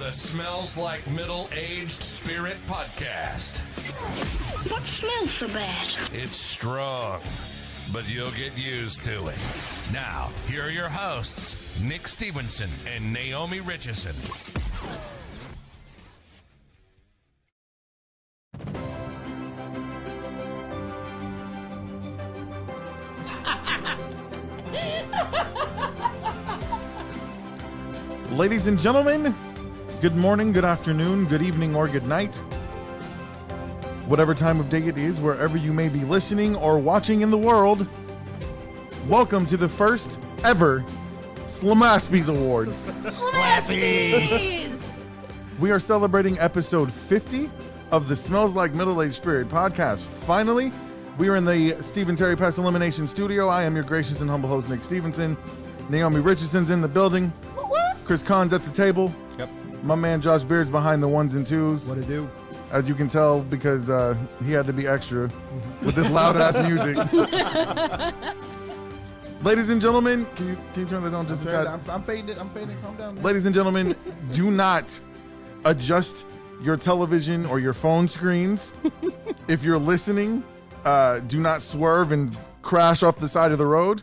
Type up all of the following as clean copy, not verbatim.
the Smells Like Middle-Aged Spirit podcast. What smells so bad? It's strong, but you'll get used to it. Now, here are your hosts, Nick Stevenson and Naomi Richardson. Ladies and gentlemen, good morning, good afternoon, good evening, or good night. Whatever time of day it is, wherever you may be listening or watching in the world, welcome to the first ever SLMASPY Awards. SLMASPY! We are celebrating episode 50 of the Smells Like Middle-Aged Spirit podcast. Finally, we are in the Stephen Terry Pest Elimination Studio. I am your gracious and humble host, Nick Stevenson. Naomi Richardson's in the building. Chris Kahn's at the table. Yep. My man Josh Beard's behind the ones and twos. What it do? As you can tell, because he had to be extra with this loud ass music. Ladies and gentlemen, can you turn that on just a tad? I'm fading it. Calm down, man. Ladies and gentlemen, do not adjust your television or your phone screens. If you're listening, do not swerve and crash off the side of the road.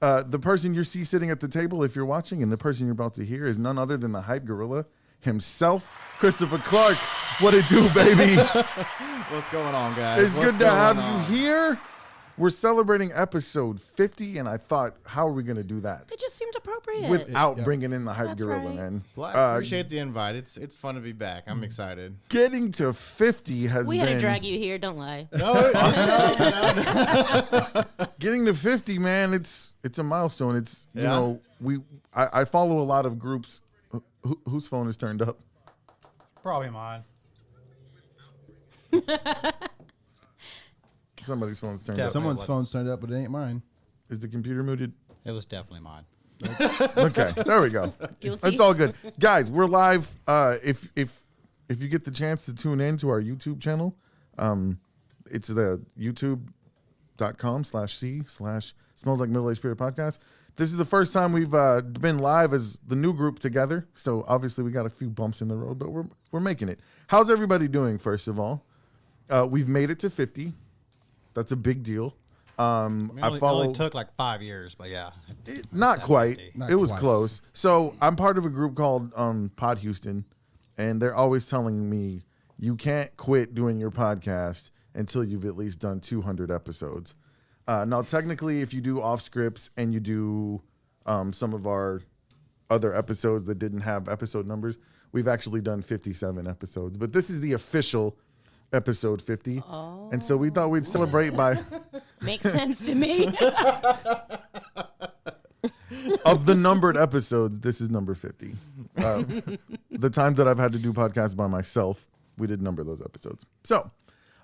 The person you see sitting at the table, if you're watching, and the person you're about to hear is none other than the hype gorilla himself, Christopher Clark. What it do, baby? What's going on, guys? It's good to have you here. We're celebrating episode 50, and I thought, how are we going to do that It just seemed appropriate. without bringing in the hype That's gorilla, right. man? Well, I appreciate the invite. It's fun to be back. I'm excited. Getting to 50 has we been... had to drag you here, don't lie. No. Getting to 50, man, it's a milestone. It's, you know, I follow a lot of groups. Whose phone is turned up? Probably mine. Somebody's phone's turned up. Someone's phone's turned up, but it ain't mine. Is the computer muted? It was definitely mine. Okay, there we go. Guilty. It's all good. Guys, we're live. If you get the chance to tune in to our YouTube channel, it's the youtube.com/c/Smells Like Middle-Aged Spirit podcast. This is the first time we've been live as the new group together. So obviously we got a few bumps in the road, but we're making it. How's everybody doing, first of all? We've made it to 50. That's a big deal. It only took like 5 years, but yeah. Not quite. 50. It was close. So I'm part of a group called Pod Houston, and they're always telling me you can't quit doing your podcast until you've at least done 200 episodes. Now, technically, if you do off scripts and you do some of our other episodes that didn't have episode numbers, we've actually done 57 episodes. But this is the official episode 50. Oh. And so we thought we'd celebrate by... Makes sense to me. Of the numbered episodes, this is number 50. The times that I've had to do podcasts by myself, we did number those episodes. So,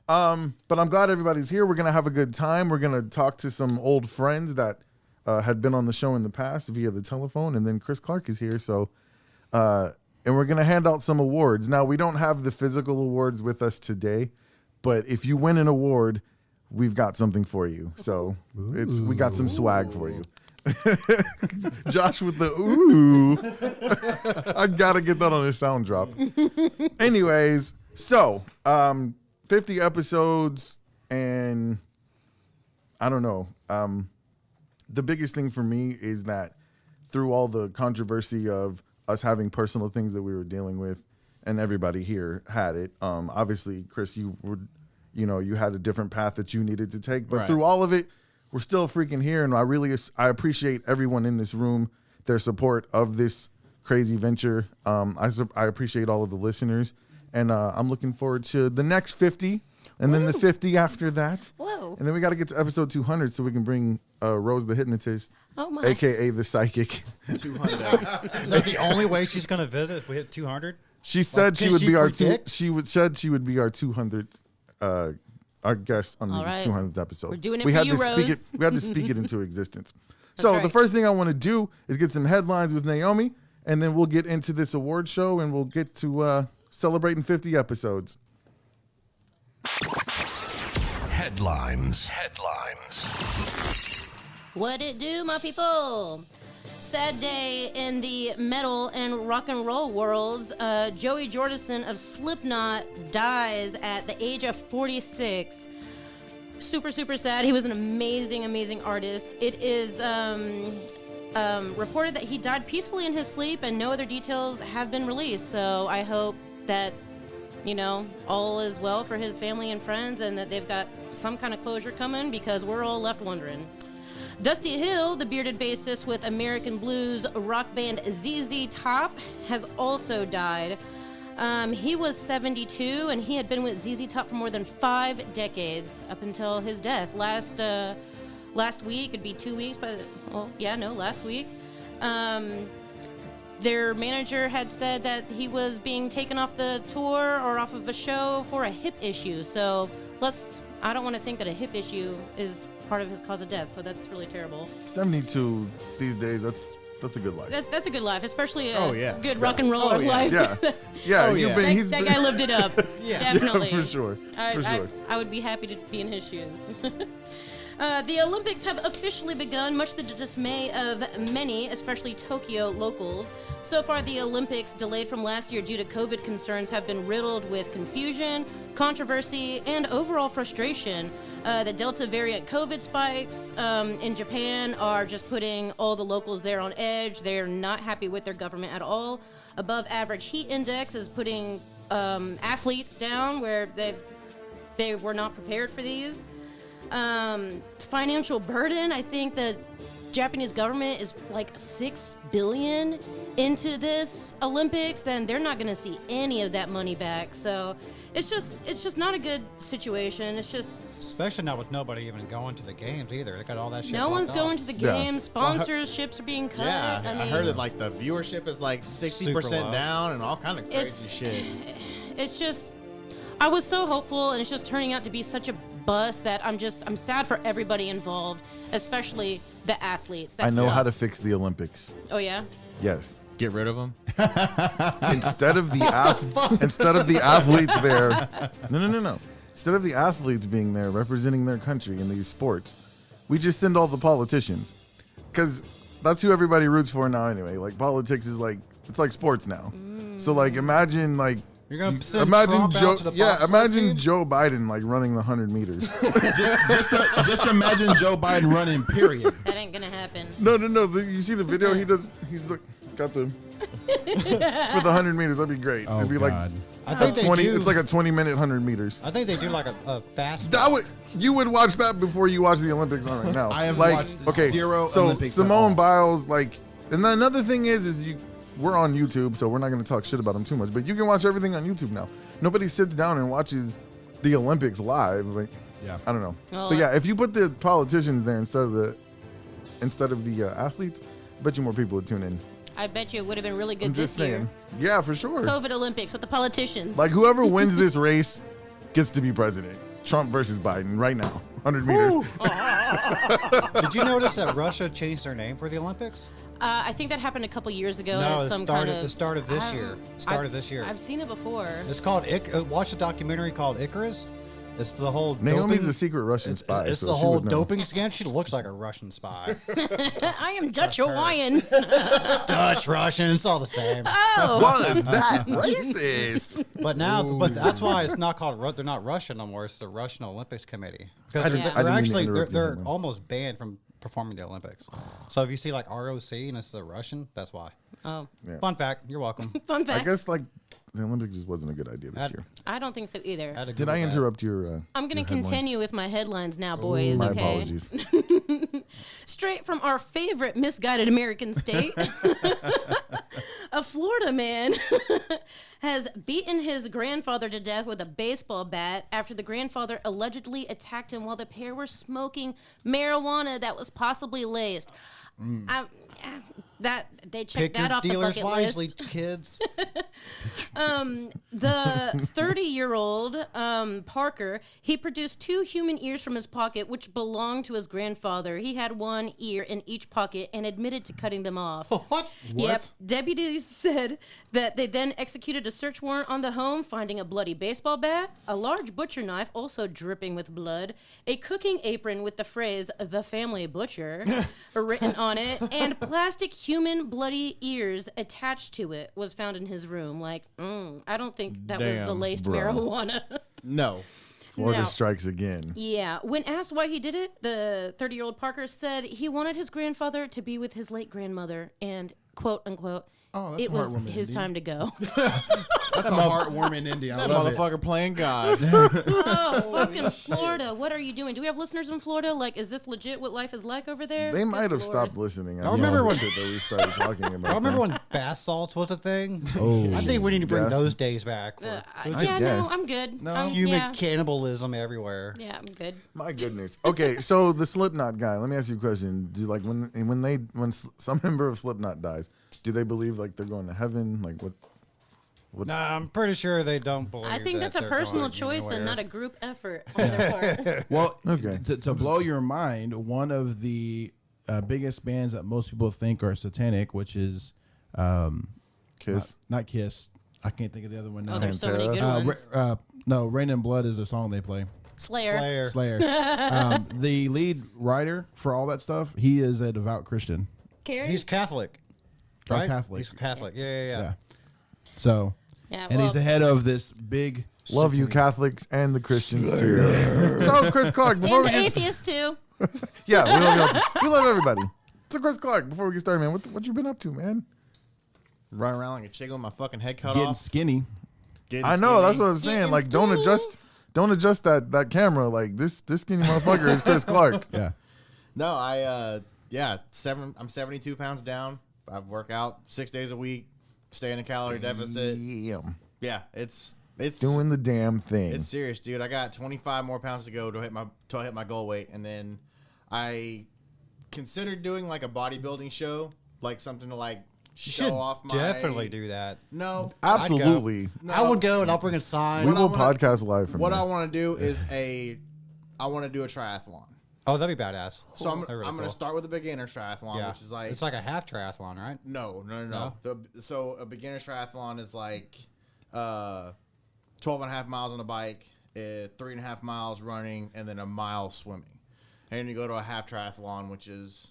but I'm glad everybody's here. We're going to have a good time. We're going to talk to some old friends that had been on the show in the past via the telephone. And then Chris Clark is here. So, and we're going to hand out some awards. Now, we don't have the physical awards with us today, but if you win an award, we've got something for you. So we got some swag for you. Josh with the ooh. I gotta get that on a sound drop. Anyways, so 50 episodes, and I don't know. The biggest thing for me is that through all the controversy of us having personal things that we were dealing with, and everybody here had it. Obviously, Chris, you had a different path that you needed to take, but through all of it, we're still freaking here, and I appreciate everyone in this room, their support of this crazy venture. I appreciate all of the listeners, and I'm looking forward to the next 50, and then the 50 after that. Whoa. And then we got to get to episode 200 so we can bring Rose the Hypnotist, a.k.a. the Psychic. 200. Is that the only way she's going to visit if we hit 200? She said she would be our she would be our 200th our guest on the 200th episode. We're doing it for you, Rose. We had to speak it into existence. So right. The first thing I want to do is get some headlines with Naomi, and then we'll get into this award show, and we'll get to celebrating 50 episodes. Headlines. What it do, my people? Sad day in the metal and rock and roll worlds. Joey Jordison of Slipknot dies at the age of 46. Super, super sad. He was an amazing, amazing artist. It is reported that he died peacefully in his sleep, and no other details have been released. So I hope that, all is well for his family and friends, and that they've got some kind of closure coming, because we're all left wondering. Dusty Hill, the bearded bassist with American blues rock band ZZ Top, has also died. He was 72, and he had been with ZZ Top for more than 5 decades up until his death last week. It'd be 2 weeks, but last week. Their manager had said that he was being taken off the tour or off of a show for a hip issue. So I don't want to think that a hip issue is part of his cause of death. So that's really terrible. 72 these days, that's a good life. That's a good life, especially a good rock and roll life. Yeah. That guy lived it up. Definitely. For sure. I would be happy to be in his shoes. The Olympics have officially begun, much to the dismay of many, especially Tokyo locals. So far, the Olympics, delayed from last year due to COVID concerns, have been riddled with confusion, controversy, and overall frustration. The Delta variant COVID spikes in Japan are just putting all the locals there on edge. They're not happy with their government at all. Above average heat index is putting athletes down where they were not prepared for these. Financial burden, I think the Japanese government is like $6 billion into this Olympics, then they're not going to see any of that money back. So it's just not a good situation. It's just, especially not with nobody even going to the games either. They got all that shit. No one's going to the games. Yeah. Sponsorships are being cut. Yeah, I heard that like the viewership is like 60% down and all kind of crazy shit. It's just, I was so hopeful, and it's just turning out to be such a bust that I'm sad for everybody involved, especially the athletes. That I know sucks. how to fix the Olympics. Oh yeah? Yes. Get rid of them. Instead of the athletes there. No. Instead of the athletes being there representing their country in these sports, we just send all the politicians, because that's who everybody roots for now anyway. Like, politics is like, it's like sports now. So like, imagine like, you're gonna send Trump out to the imagine Joe Biden like running the 100 meters. just imagine Joe Biden running, period. That ain't gonna happen. No. You see the video he does? He's like, got the for the 100 meters. That'd be great. Oh, It'd be God. like I think 20. they do. It's like a 20-minute 100 meters. I think they do like a fast. You would watch that before you watch the Olympics on right now. I have like, watched okay, zero so Olympics at Simone all. Biles, like, and then another thing is we're on YouTube, so we're not going to talk shit about them too much. But you can watch everything on YouTube now. Nobody sits down and watches the Olympics live. Like, Yeah. I don't know. Well, But yeah, if you put the politicians there instead of the athletes, I bet you more people would tune in. I bet you it would have been really good I'm just this saying. year. Yeah, for sure. COVID Olympics with the politicians. Like, whoever wins this race gets to be president. Trump versus Biden right now. 100 meters. Did you notice that Russia changed their name for the Olympics? I think that happened a couple years ago. No, as it some started. kind of, It started this year. I've seen it before. It's called. Watch a documentary called Icarus. It's the whole. Naomi's doping, a secret Russian spy. It's so the she whole would know. doping scam. She looks like a Russian spy. I am Dutch Hawaiian. Dutch, Russian. It's all the same. Oh, Was that racist? But now, but that's why it's not called. They're not Russian no more. It's the Russian Olympics Committee because I they're, didn't they're mean to actually interrupt you, they're Norman. almost banned from performing the Olympics. So if you see like ROC and it's the Russian, that's why. oh. Yeah. Fun fact. You're welcome. Fun I fact. guess like the Olympics just wasn't a good idea this year. I don't think so either. Had to Did Google I that. interrupt your? I'm going your to headlines? continue with my headlines now, boys. My Okay. apologies. Straight from our favorite misguided American state, a Florida man has beaten his grandfather to death with a baseball bat after the grandfather allegedly attacked him while the pair were smoking marijuana that was possibly laced. That they checked Pick that your off the dealers bucket wisely, list. kids. The 30-year-old Parker, he produced 2 human ears from his pocket, which belonged to his grandfather. He had one ear in each pocket and admitted to cutting them off. What? Yep. Deputies said that they then executed a search warrant on the home, finding a bloody baseball bat, a large butcher knife also dripping with blood, a cooking apron with the phrase "the family butcher" written on it, and plastic human bloody ears attached to it was found in his room. Like, I don't think that was the Damn, laced bro. marijuana. No. Florida No. strikes again. Yeah. When asked why he did it, the 30-year-old Parker said he wanted his grandfather to be with his late grandmother and, quote unquote, Oh, that's it was heartwarming his ending. time to go. That's a heartwarming ending. I That love it. motherfucker playing God. Oh, fucking Florida. What are you doing? Do we have listeners in Florida? Like, is this legit what life is like over there? They Good might have Lord. stopped listening. I remember when- shit that we started talking about. I remember them. when bath salts was a thing. Oh. I think we need to bring Yeah. those days back. Yeah, no, guess. I'm good. No, I'm, human yeah. cannibalism everywhere. Yeah, I'm good. My goodness. Okay, so the Slipknot guy. Let me ask you a question. Do like when some member of Slipknot dies, do they believe like they're going to heaven? Like what? What's, Nah, I'm pretty sure they don't believe. I think that that's a they're personal going choice and anywhere. not a group effort on their part. Well, Okay. to blow your mind, one of the biggest bands that most people think are satanic, which is Kiss. not Kiss. I can't think of the other one now. Oh, there's so many good Pantera. ones. No, Rain and Blood is a song they play. Slayer. Slayer. Slayer. The lead writer for all that stuff, he is a devout Christian. Carrie? He's Catholic. Oh, Right? Catholic. He's Catholic. Yeah. Yeah. So, Yeah, and he's the head of this big. Love you, Catholics and the Christians too. So Chris Clark, before and we the get atheists, too. yeah, we love everybody. So Chris Clark, before we get started, man, what you been up to, man? Running around like a chicken with my fucking head cut Getting off. skinny. Getting I know, that's skinny. what I was saying. Getting Like, skinny. don't adjust that camera. Like this skinny motherfucker is Chris Clark. Yeah. No, I'm 72 pounds down. I work out 6 days a week, stay in a calorie deficit. Damn. Yeah, it's Doing the damn thing. It's serious, dude. I got 25 more pounds to go to hit my goal weight, and then I considered doing like a bodybuilding show, like something to like You show should off my. definitely do that. No, Absolutely. no. I would go and I'll bring a sign. We What I will wanna- podcast live from What there. I want to do is I want to do a triathlon. Oh, that'd be badass. So I'm That'd be really gonna cool. start with a beginner triathlon, Yeah. which is like it's like a half triathlon, right? no. No? So a beginner triathlon is like 12 and a half miles on a bike, 3.5 miles running, and then a mile swimming. And then you go to a half triathlon, which is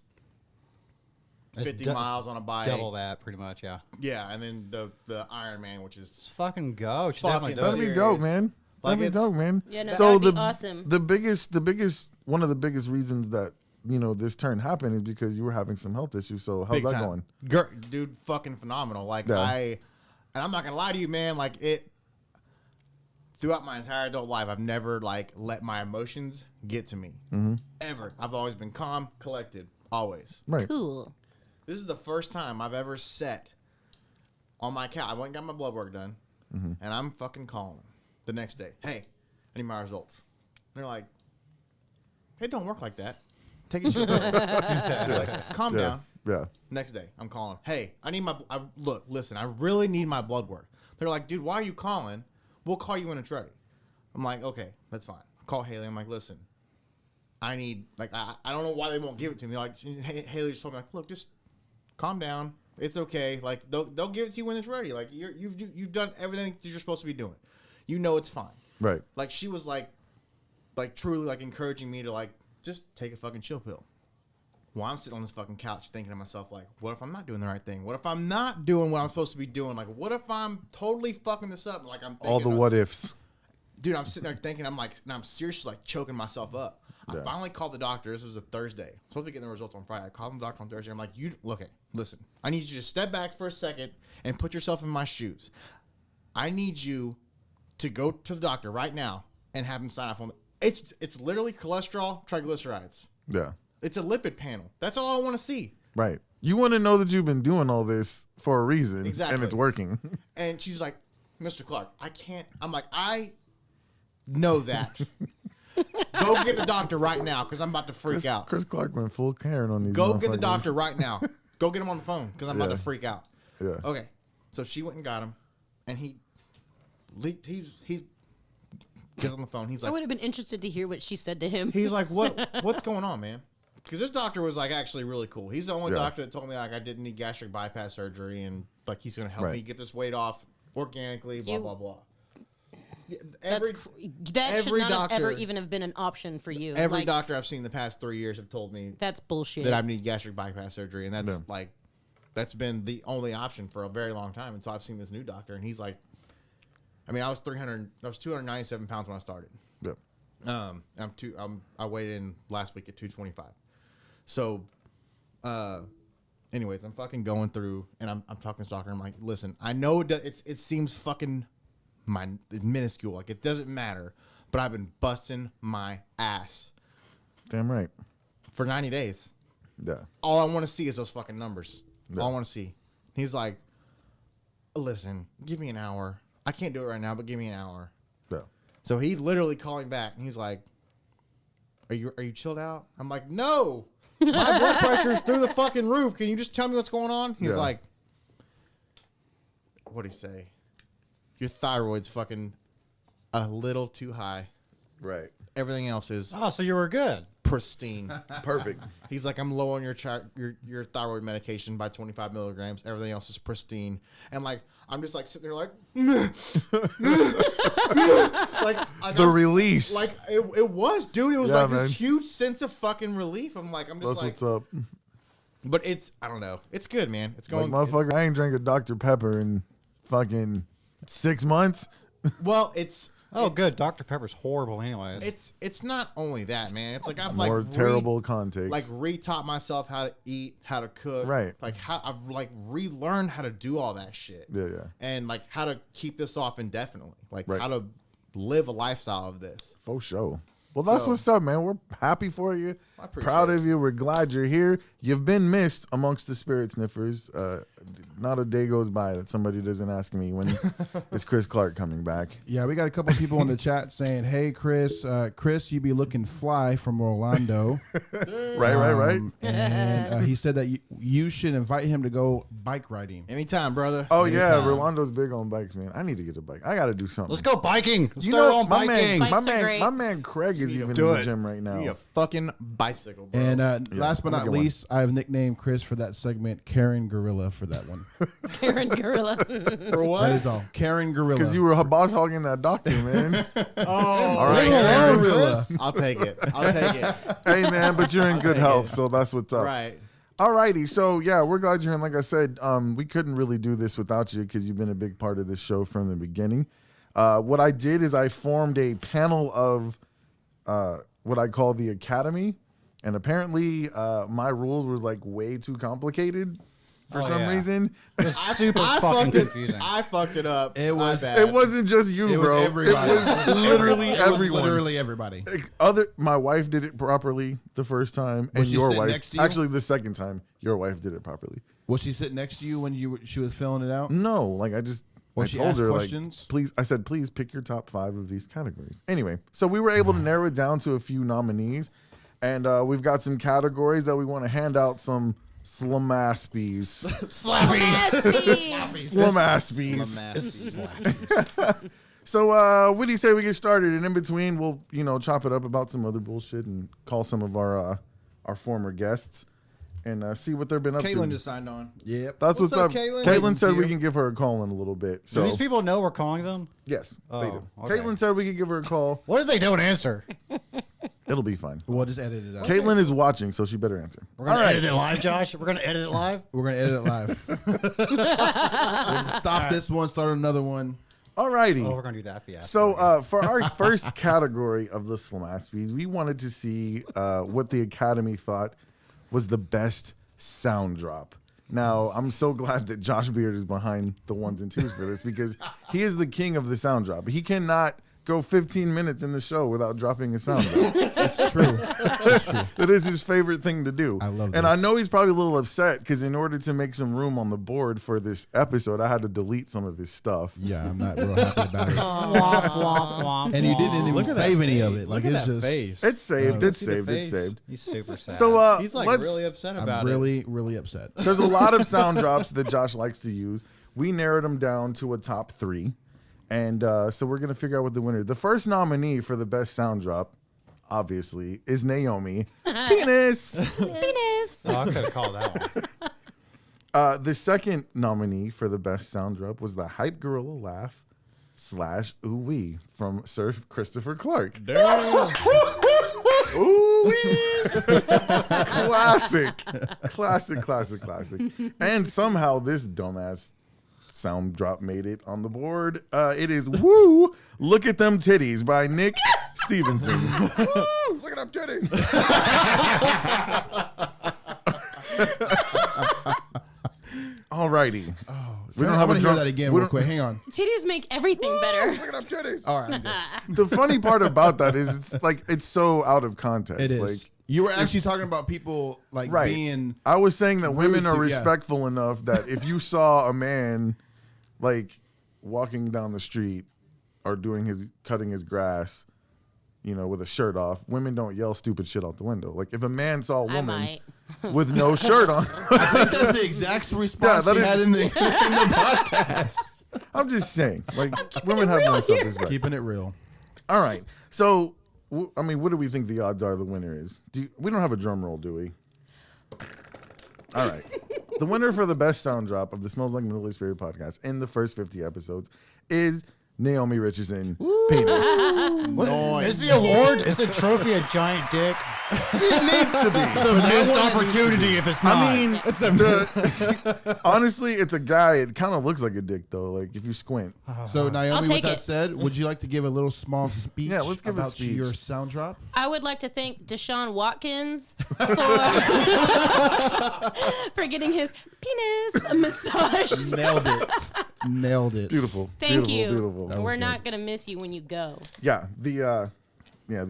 It's 50 miles on a bike. Double that, pretty much. Yeah. Yeah, and then the Ironman, which is Let's fucking go. Should Fucking definitely do That'd it. be serious. dope, man. Like, That'd be it's- dope, man. Yeah, no, so that'd be awesome. the biggest one of the biggest reasons that this turn happened is because you were having some health issues. So how's big that time. going? Dude, fucking phenomenal. Like Yeah. and I'm not gonna lie to you, man. Like it, throughout my entire adult life, I've never like let my emotions get to me. Ever. I've always been calm, collected, always. Right. Cool. This is the first time I've ever sat on my couch. I went and got my blood work done, and I'm fucking calling them the next day. Hey, I need my results. They're like, it don't work like that. Take a chill pill. Like, calm Yeah. down. Yeah. Next day, I'm calling. Hey, I need listen, I really need my blood work. They're like, dude, why are you calling? We'll call you when it's ready. I'm like, okay, that's fine. I call Haley. I'm like, listen, I need, like, I don't know why they won't give it to me. Like, Haley just told me, like, look, just calm down. It's okay. Like, they'll give it to you when it's ready. Like, you've done everything that you're supposed to be doing. You know it's fine. Right. Like, she was like truly like encouraging me to like just take a fucking chill pill. Well, I'm sitting on this fucking couch thinking to myself, like, what if I'm not doing the right thing? What if I'm not doing what I'm supposed to be doing? Like, what if I'm totally fucking this up? Like, I'm thinking, All the what ifs. dude, I'm sitting there thinking, I'm like, now I'm seriously like choking myself up. Yeah. I finally called the doctor. This was a Thursday. I'm supposed to be getting the results on Friday. I called the doctor on Thursday. I'm like, listen, I need you to step back for a second and put yourself in my shoes. I need you to go to the doctor right now and have him sign off on it. It's literally cholesterol, triglycerides. Yeah. It's a lipid panel. That's all I want to see. Right. You want to know that you've been doing all this for a reason. Exactly. And it's working. And she's like, Mr. Clark, I can't. I'm like, I know that. Go get the doctor right now because I'm about to freak out. Chris Clark went full Karen on these. Go get the motherfuckers. doctor right now. Go get him on the phone because I'm about Yeah. to freak out. Yeah. Okay. So she went and got him, and he's gets on the phone. He's I like, would have been interested to hear what she said to him. he's like, what's going on, man? Because this doctor was like actually really cool. He's the only Yeah. doctor that told me like I didn't need gastric bypass surgery and like he's gonna help Right. me get this weight off organically. Blah You- blah blah. Yeah, That's that should every not have ever doctor- even have been an option for you. Every Like, doctor I've seen the past 3 years have told me That's bullshit. that I need gastric bypass surgery, and that's Yeah. like that's been the only option for a very long time. And so I've seen this new doctor, and he's like, I mean, I was 297 pounds when I started. Yep. I weighed in last week at 225. So, anyways, I'm fucking going through, and I'm talking to this doctor. And I'm like, listen, I know it seems fucking minuscule, like it doesn't matter, but I've been busting my ass Damn right. for 90 days. Yeah. All I want to see is those fucking numbers. Yeah. All I want to see. He's like, listen, give me an hour. I can't do it right now, but give me an hour. Yeah. So he literally calling back, and he's like, Are you chilled out? I'm like, no. My blood pressure is through the fucking roof. Can you just tell me what's going on? He's like, what'd he say? Your thyroid's fucking a little too high. Right. Everything else is Oh, so you were good. pristine. Perfect. He's like, I'm low on your thyroid medication by 25 milligrams. Everything else is pristine. And like, I'm just like sitting there like, like The release. Like it was, dude. It was Yeah, like man. this huge sense of fucking relief. I'm just That's like, what's up. but it's, I don't know. It's good, man. It's Like, going. motherfucker, I ain't drank a Dr. Pepper in fucking 6 months. Well, it's. Oh, good. Dr. Pepper's horrible anyways. It's not only that, man. It's like I've More like terrible context. like re-taught myself how to eat, how to cook, Right. Like how I've like relearned how to do all that shit. Yeah, yeah. And like how to keep this off indefinitely, like Right. how to live a lifestyle of this. For sure. Well, that's So- what's up, man. We're happy for you. I appreciate Proud it. of you. We're glad you're here. You've been missed amongst the spirit sniffers. Not a day goes by that somebody doesn't ask me when is Chris Clark coming back. Yeah, we got a couple of people in the chat saying, "Hey, Chris, you be looking fly from Orlando." Right. And he said that you should invite him to go bike riding. Anytime, brother. Oh yeah, Anytime. Rolando's big on bikes, man. I need to get a bike. I got to do something. Let's go biking. Let's You start know, on my biking. man, Bikes are great. my man Craig is even in Do the it. gym right now. You need a fucking bicycle, bro. And last but I'm not gonna get least, I have nicknamed Chris for that segment Karen Gorilla for that one. Karen Gorilla. for what? That is all. Karen Gorilla. Because you were boss hogging that doctor, man. All right, Karen, Gorilla. Chris. I'll take it. I'll take it. Hey, man, but you're in good take health, it. so that's what's up. Right. Alrighty, so yeah, we're glad you're here. And like I said, we couldn't really do this without you because you've been a big part of this show from the beginning. What I did is I formed a panel of what I call the Academy, and apparently my rules were like way too complicated for some reason. It's super I fucking fucked it. confusing. I fucked it up. It was- My bad. It wasn't just you, it was bro. everybody. It was literally It was everyone. literally everybody. My wife did it properly the first time, and she your sitting wife next to you? actually the second time your wife did it properly. Was she sitting next to you when she was filling it out? No, like I Was she told asked her questions? like please. I said please pick your top 5 of these categories. Anyway, so we were able to narrow it down to a few nominees, and we've got some categories that we want to hand out some SLMASPYs. SLMASPYs. So what do you say we get started, and in between we'll chop it up about some other bullshit and call some of our former guests and see what they've been up Caitlin to. just signed on. Yep. That's what's up. Caitlin? Caitlin said we you. can give her a call in a little bit. Do So these people know we're calling them? yes, they Oh, do. okay. Caitlin said we could give her a call. What if they don't answer? It'll be fine. We'll just edit it out. Caitlin is watching, so she better answer. We're going to edit it live, Josh. We're going to edit it live. We're gonna edit it live. We'll stop this one, start another one. Alrighty. Oh, we're going to do that fiasco. So for our first category of the SLMASPYs, we wanted to see what the Academy thought was the best sound drop. Now, I'm so glad that Josh Beard is behind the 1s and 2s for this because he is the king of the sound drop. He cannot go 15 minutes in the show without dropping a sound drop. It's true. It's true. That is his favorite thing to do. I love And this. I know he's probably a little upset because in order to make some room on the board for this episode, I had to delete some of his stuff. Yeah, I'm not real happy about it. Womp, womp, womp, And he womp. didn't even Look at save that any of face. it. Like Look at it's that just. face. It's saved. It's see the saved. It's face. saved. He's super sad. So He's like let's, really upset about I'm it. really, really upset. there's a lot of sound drops that Josh likes to use. We narrowed them down to a top 3. And so we're going to figure out what the winner. The first nominee for the best sound drop, obviously, is Naomi. Penis. Penis. Oh, I could have called that one. The second nominee for the best sound drop was the Hype Gorilla Laugh / Ooh Wee from Sir Christopher Clark. Ooh, classic. And somehow this dumbass sound drop made it on the board. It is "Woo, Look at Them Titties" by Nick Stevenson. Woo, look at them titties. Alrighty. We don't have to hear that again real quick. Hang on. Titties make everything better. Look at them titties. All right. I'm good. The funny part about that is it's so out of context. It is. Like, You were actually talking about people like right. being. I was saying that women rude are to- respectful enough that if you saw a man like walking down the street or cutting his grass, with a shirt off, women don't yell stupid shit out the window. Like if a man saw a I woman might. with no shirt on, I think that's the exact response that he is- had in the podcast. I'm just saying, like women have more self-respect. Keeping it real. All right, so what do we think the odds are the winner is? We don't have a drum roll, do we? All right. The winner for the best sound drop of the Smells Like Middle East Spirit podcast in the first 50 episodes is Naomi Richardson. Penis. What? Is the award? Is the trophy a giant dick? It needs to be. It's a missed opportunity if it's not. I mean, honestly, it's a guy. It kind of looks like a dick, though. Like if you squint. So Naomi, with take that it. said, would you like to give a little small speech? Yeah, let's give a about speech. your sound drop. I would like to thank Deshaun Watkins for getting his penis massaged. Nailed it. Beautiful. Thank you. Beautiful. And we're not gonna miss you when you go. Yeah, the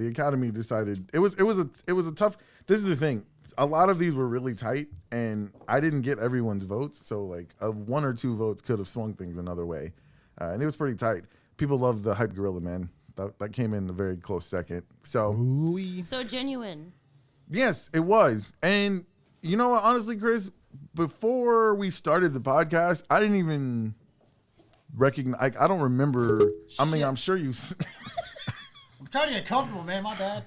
Academy decided it was a tough. This is the thing. A lot of these were really tight, and I didn't get everyone's votes. So like one or two votes could have swung things another way, and it was pretty tight. People loved the Hype Gorilla Man. That came in a very close second. So So genuine. yes, it was. And you know what? Honestly, Chris, before we started the podcast, I didn't even recognize. I don't remember. I mean, I'm sure you. I'm trying to get comfortable, man. My bad.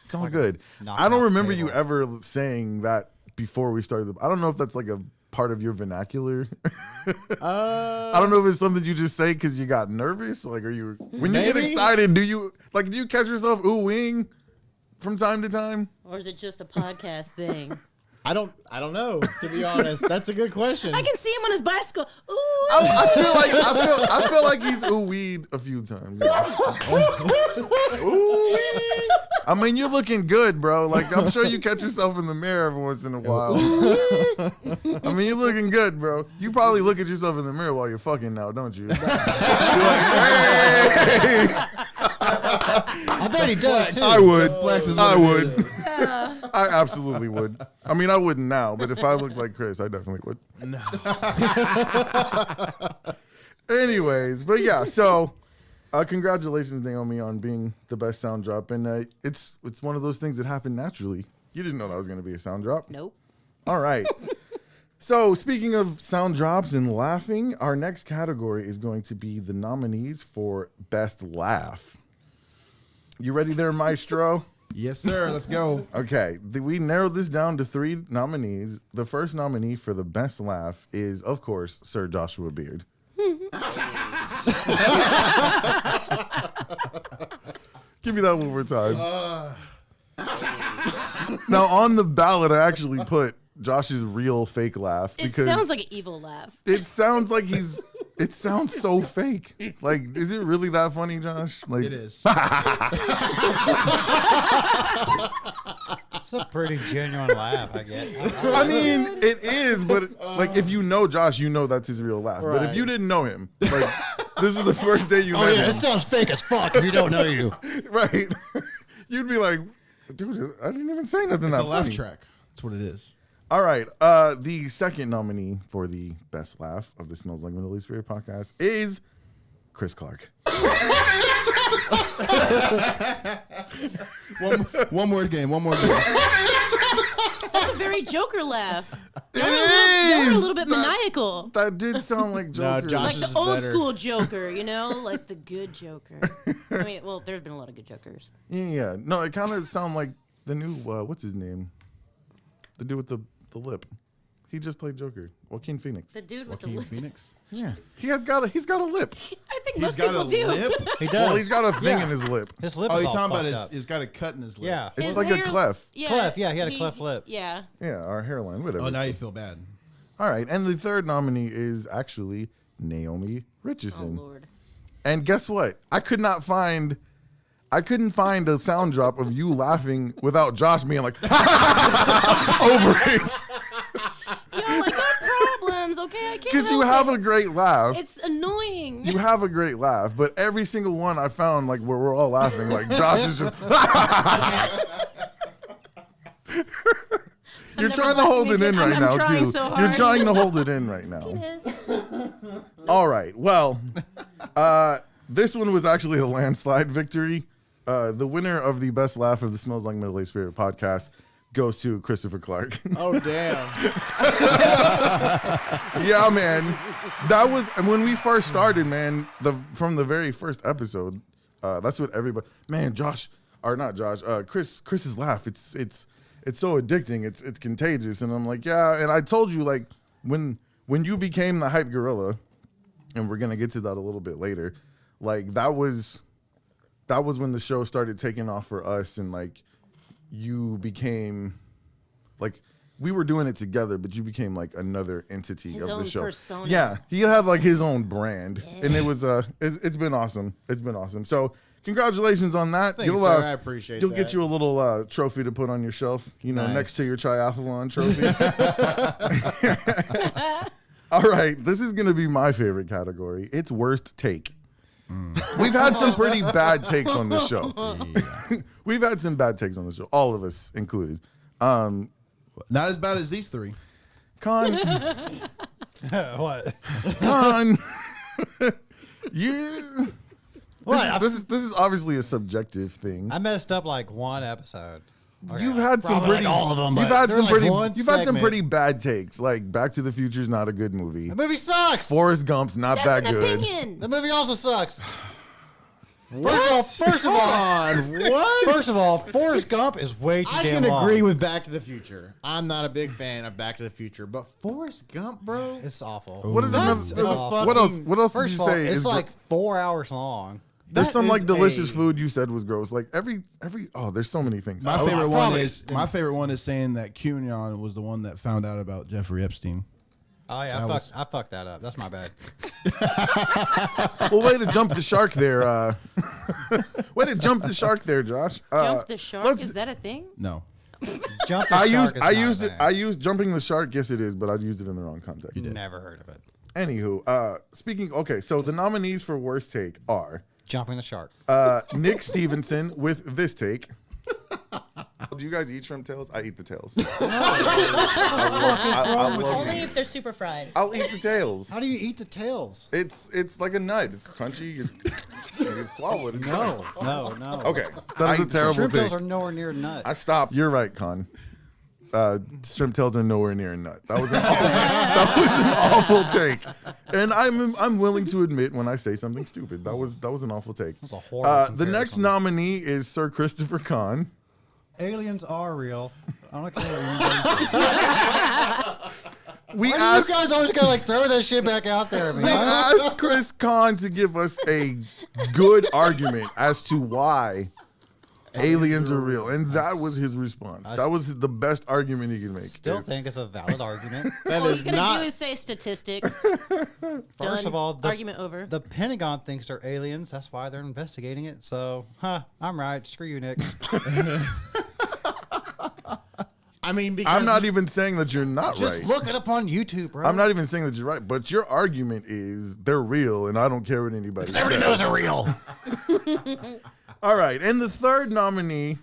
It's all good. knock I don't off remember table. you ever saying that before we started. I don't know if that's like a part of your vernacular. I don't know if it's something you just say because you got nervous. Like, are you when you get Maybe. excited? Do you catch yourself ooh-wing from time to time? Or is it just a podcast thing? I don't know, to be honest. That's a good question. I can see him on his bicycle. Ooh. I feel like he's ooh-weed a few times. Ooh-wee. I mean, you're looking good, bro. Like, I'm sure you catch yourself in the mirror every once in a while. I mean, you're looking good, bro. You probably look at yourself in the mirror while you're fucking now, don't you? You're like, hey! I bet he does. Too. I would. Flex is I what it would. I absolutely would. I mean, I wouldn't now, but if I looked like Chris, I definitely would. No. Anyways, but yeah, so congratulations, Naomi, on being the best sound drop. And it's one of those things that happened naturally. You didn't know that was going to be a sound drop. Nope. All right. So speaking of sound drops and laughing, our next category is going to be the nominees for Best Laugh. You ready there, Maestro? Yes, sir. Let's go. Okay, we narrowed this down to 3 nominees. The first nominee for the best laugh is, of course, Sir Joshua Beard. Give me that one more time. Now, on the ballot, I actually put Josh's real fake laugh It because sounds like an evil laugh. it sounds like it sounds so fake. Like, is it really that funny, Josh? Like, It is. It's a pretty genuine laugh, I get. I mean, it is, but like if you know Josh, you know that's his real laugh. But if Right. you didn't know him, like this is the first day you Oh met yeah, him, this sounds fake as fuck if you don't know you. right? You'd be like, dude, I didn't even say nothing It's that a laugh funny. track. That's what it is. All right, the second nominee for the best laugh of the Smells Like Middle East Spirit podcast is Chris Clark. One more game. That's a very Joker laugh. It Y'all were a is! little bit maniacal. That did sound like Joker. Josh Like is the old better. school Joker, like the good Joker. I mean, well, there's been a lot of good Jokers. Yeah. No, it kind of sounded like the new what's his name? The dude with the lip. He just played Joker. Joaquin Phoenix. The dude with the Joaquin lip. Phoenix. Yeah, he's got a lip. I think He's most got people a do. lip. He does. Well, he's got a thing Yeah. in his lip. His lip Oh, is you're all talking fucked about up. he's got a cut in his lip. Yeah. It's His like hair- a cleft. Yeah, Cleft, yeah, he had a cleft lip. Yeah. Yeah, our hairline, whatever. Oh, now you feel bad. All right, and the third nominee is actually Naomi Oh Richardson. Lord. And guess what? I couldn't find a sound drop of you laughing without Josh being like over it. Yo, I got problems. Okay, I can't. Because you help have it. a great laugh. It's annoying. You have a great laugh, but every single one I found, like where we're all laughing, like Josh is just. You're never trying to laughing hold it in again. right I'm now trying too. so You're hard. trying to hold it in right now. Yes. All right. Well, this one was actually a landslide victory. The winner of the best laugh of the Smells Like Middle Aged Spirit podcast goes to Christopher Clark. Oh damn! Yeah, man. That was when we first started, man. From the very first episode, that's what everybody. Man, Chris's laugh. It's so addicting. It's contagious. And I'm like, yeah. And I told you, like, when you became the hype gorilla, and we're gonna get to that a little bit later. Like that was when the show started taking off for us, and like you became like. We were doing it together, but you became like another entity His of the own show. persona. Yeah, he had like his own brand, and it was it's been awesome. It's been awesome. So congratulations on that. Thanks, sir. I appreciate You'll that. get you a little trophy to put on your shelf. You know, Nice. next to your triathlon trophy. All right, this is gonna be my favorite category. It's worst take. We've had some pretty bad takes on this show. We've had some bad takes on the show, all of us included. Not as bad as these three. Con, What? Con, you. What? This is obviously a subjective thing. I messed up like one episode. Okay. You've had some Probably pretty, like all of them, you've but had they're some like pretty, one you've had some segment. pretty bad takes. Like Back to the Future is not a good movie. The movie sucks. Forrest Gump's not That's that an good. opinion. The movie also sucks. First of all, Forrest Gump is way too I damn can long. agree with Back to the Future. I'm not a big fan of Back to the Future, but Forrest Gump, bro. It's awful. What is That's another? a What else? fucking- What else First did of you all, say? it's is like 4 hours long. there's that some like is delicious a- food you said was gross. Like every there's so many things. My I- favorite one probably- is saying that QAnon was the one that found out about Jeffrey Epstein. Oh yeah, I fucked that up. That's my bad. Well, way to jump the shark there. Way to jump the shark there, Josh. Jump the shark? let's- Is that a thing? No. Jump the I shark used is it. not a I thing. used jumping the shark. Yes, it is, but I used it in the wrong context. Never heard of it. Anywho, speaking. Okay, so the nominees for worst take are Jumping the shark. Nick Stevenson with this take. Do you guys eat shrimp tails? I eat the tails. I love Only it. if they're super fried. I'll eat the tails. How do you eat the tails? It's like a nut. It's crunchy. You can swallow it. It's No. No, no. Okay, that is a terrible Shrimp take. tails are nowhere near nut. I stopped. You're right, Con. Shrimp tails are nowhere near a nut. That was an awful take, and I'm willing to admit when I say something stupid. That was an awful take. That's a horrible The next comparison. nominee is Sir Christopher Con. Aliens are real. I don't care what you We Why do asked you guys always gotta like throw that shit back out there, we man? asked Chris Con to give us a good argument as to why aliens are real, and that was his response. That was the best argument he could make. Still think it's a valid argument. That All is he's gonna not. do is say statistics. First Done. of all, Argument over. The Pentagon thinks they're aliens. That's why they're investigating it. So, I'm right. Screw you, Nick. I mean, because I'm not even saying that you're not Just right. look it up on YouTube, bro. I'm not even saying that you're right, but your argument is they're real, and I don't care what anybody says. Everybody knows they're real. All right, and the third nominee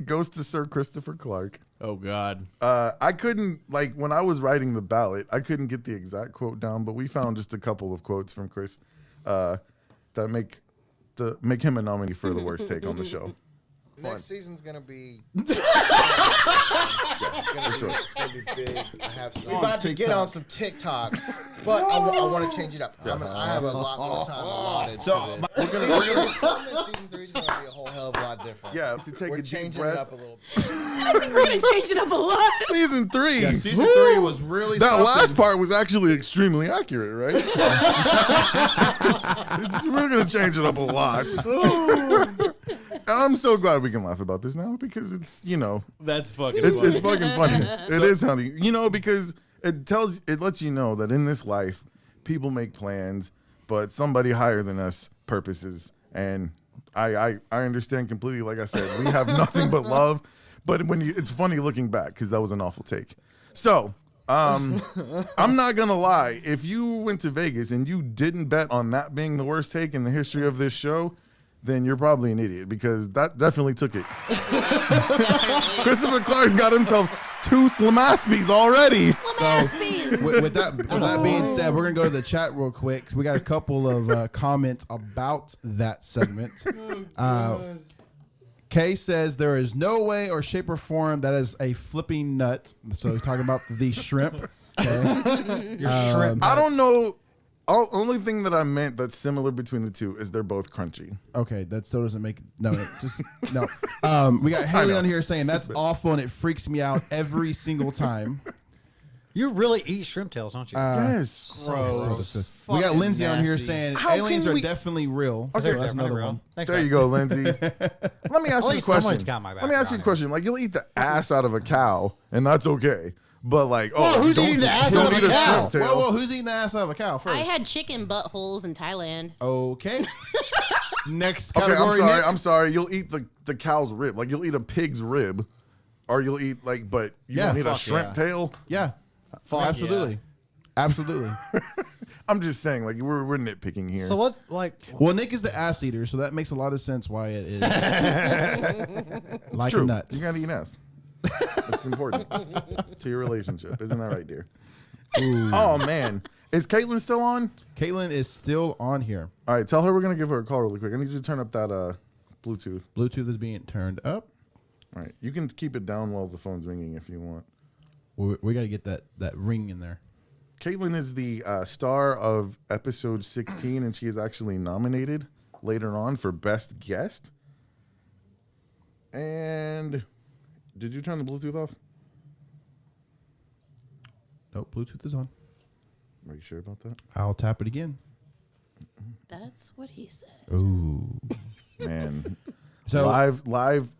goes to Sir Christopher Clark. Oh God. I couldn't, like, when I was writing the ballot, I couldn't get the exact quote down, but we found just a couple of quotes from Chris that make him a nominee for the worst take on the show. Next season's gonna be. For sure. It's gonna be big. I have some. On We're about to get TikTok. on some TikToks, but I want to change it up. I have a lot more time allotted. So, to this. We're gonna season 3 is gonna be a whole hell of a lot different. Yeah, to take We're a deep changing breath. it up a little. We're gonna change it up a lot. Season 3. Yeah, season 3 was really That something. last part was actually extremely accurate, right? We're gonna change it up a lot. I'm so glad we can laugh about this now because it's That's fucking it's fucking funny. It is funny, because it lets you know that in this life, people make plans, but somebody higher than us purposes, and I understand completely. Like I said, we have nothing but love, but it's funny looking back because that was an awful take. So. I'm not gonna lie. If you went to Vegas and you didn't bet on that being the worst take in the history of this show, then you're probably an idiot because that definitely took it. Christopher Clark's got himself 2 SLMASPYs already. SLMASPYs. With that being said, we're gonna go to the chat real quick. We got a couple of comments about that segment. Kay says there is no way or shape or form that is a flipping nut. So he's talking about the shrimp. Okay. Your shrimp. I don't know. Only thing that I meant that's similar between the two is they're both crunchy. Okay, that still doesn't make no. We got Haley on here saying that's awful and it freaks me out every single time. You really eat shrimp tails, don't you? Yes. Gross. We got Lindsay on here nasty. saying How aliens can are we- definitely real. Okay, That's another one. Thanks, There man. you go, Lindsay. Let me ask At you a least question. someone's got my Let me ask you a background. question. Like, you'll eat the ass out of a cow, and that's okay. But like, who's don't- eating the ass don't out of eat a cow? shrimp tail. Whoa, who's eating the ass out of a cow first? I had chicken buttholes in Thailand. Okay. Next Okay, category. Nick. I'm sorry. You'll eat the cow's rib. Like, you'll eat a pig's rib, or you'll eat but you Yeah, don't eat a fuck shrimp yeah. tail. Yeah. Absolutely. Absolutely. I'm just saying, like, we're nitpicking here. So what? Like, Well, Nick is the ass eater, so that makes a lot of sense why it is like True. a nut. You gotta eat ass. It's important to your relationship, isn't that right, dear? Oh man, is Caitlin still on? Caitlin is still on here. All right, tell her we're gonna give her a call really quick. I need you to turn up that Bluetooth. Bluetooth is being turned up. All right, you can keep it down while the phone's ringing if you want. We got to get that ring in there. Caitlin is the star of episode 16, and she is actually nominated later on for Best Guest. And did you turn the Bluetooth off? Nope, Bluetooth is on. Are you sure about that? I'll tap it again. That's what he said. Ooh. Man, So live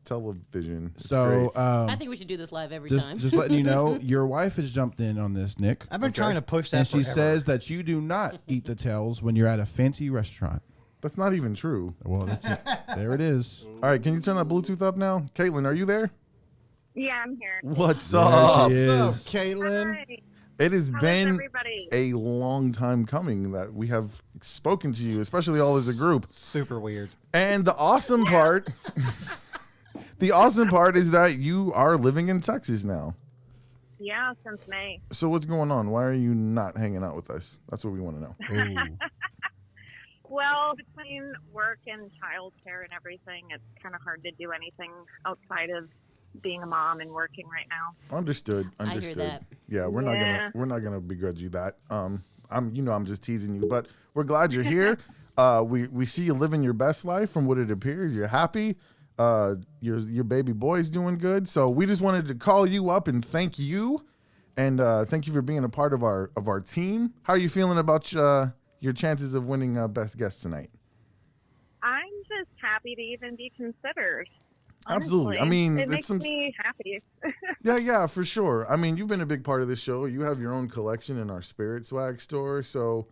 television. It's so great. I think we should do this live every time. just letting you know, your wife has jumped in on this, Nick. I've been trying to push that And she forever. says that you do not eat the tails when you're at a fancy restaurant. That's not even true. Well, that's it. There it is. All right, can you turn that Bluetooth up now? Caitlin, are you there? Yeah, I'm here. What's There up? she What's up, is. Caitlin? Hi. It has How is been everybody? a long time coming that we have spoken to you, especially all as a group. Super weird. And the awesome part, the awesome part is that you are living in Texas now. Yeah, since May. So what's going on? Why are you not hanging out with us? That's what we want to know. Ooh. Well, between work and childcare and everything, it's kind of hard to do anything outside of being a mom and working right now. Understood. I hear Understood. that. Yeah, Yeah. we're not gonna begrudge you that. I'm just teasing you, but we're glad you're here. We see you living your best life from what it appears. You're happy. Your baby boy's doing good. So we just wanted to call you up and thank you, and thank you for being a part of our team. How are you feeling about your chances of winning Best Guest tonight? I'm just happy to even be considered. Absolutely. honestly. I mean, it it's makes some- me happy. Yeah, for sure. I mean, you've been a big part of this show. You have your own collection in our Spirit Swag store, so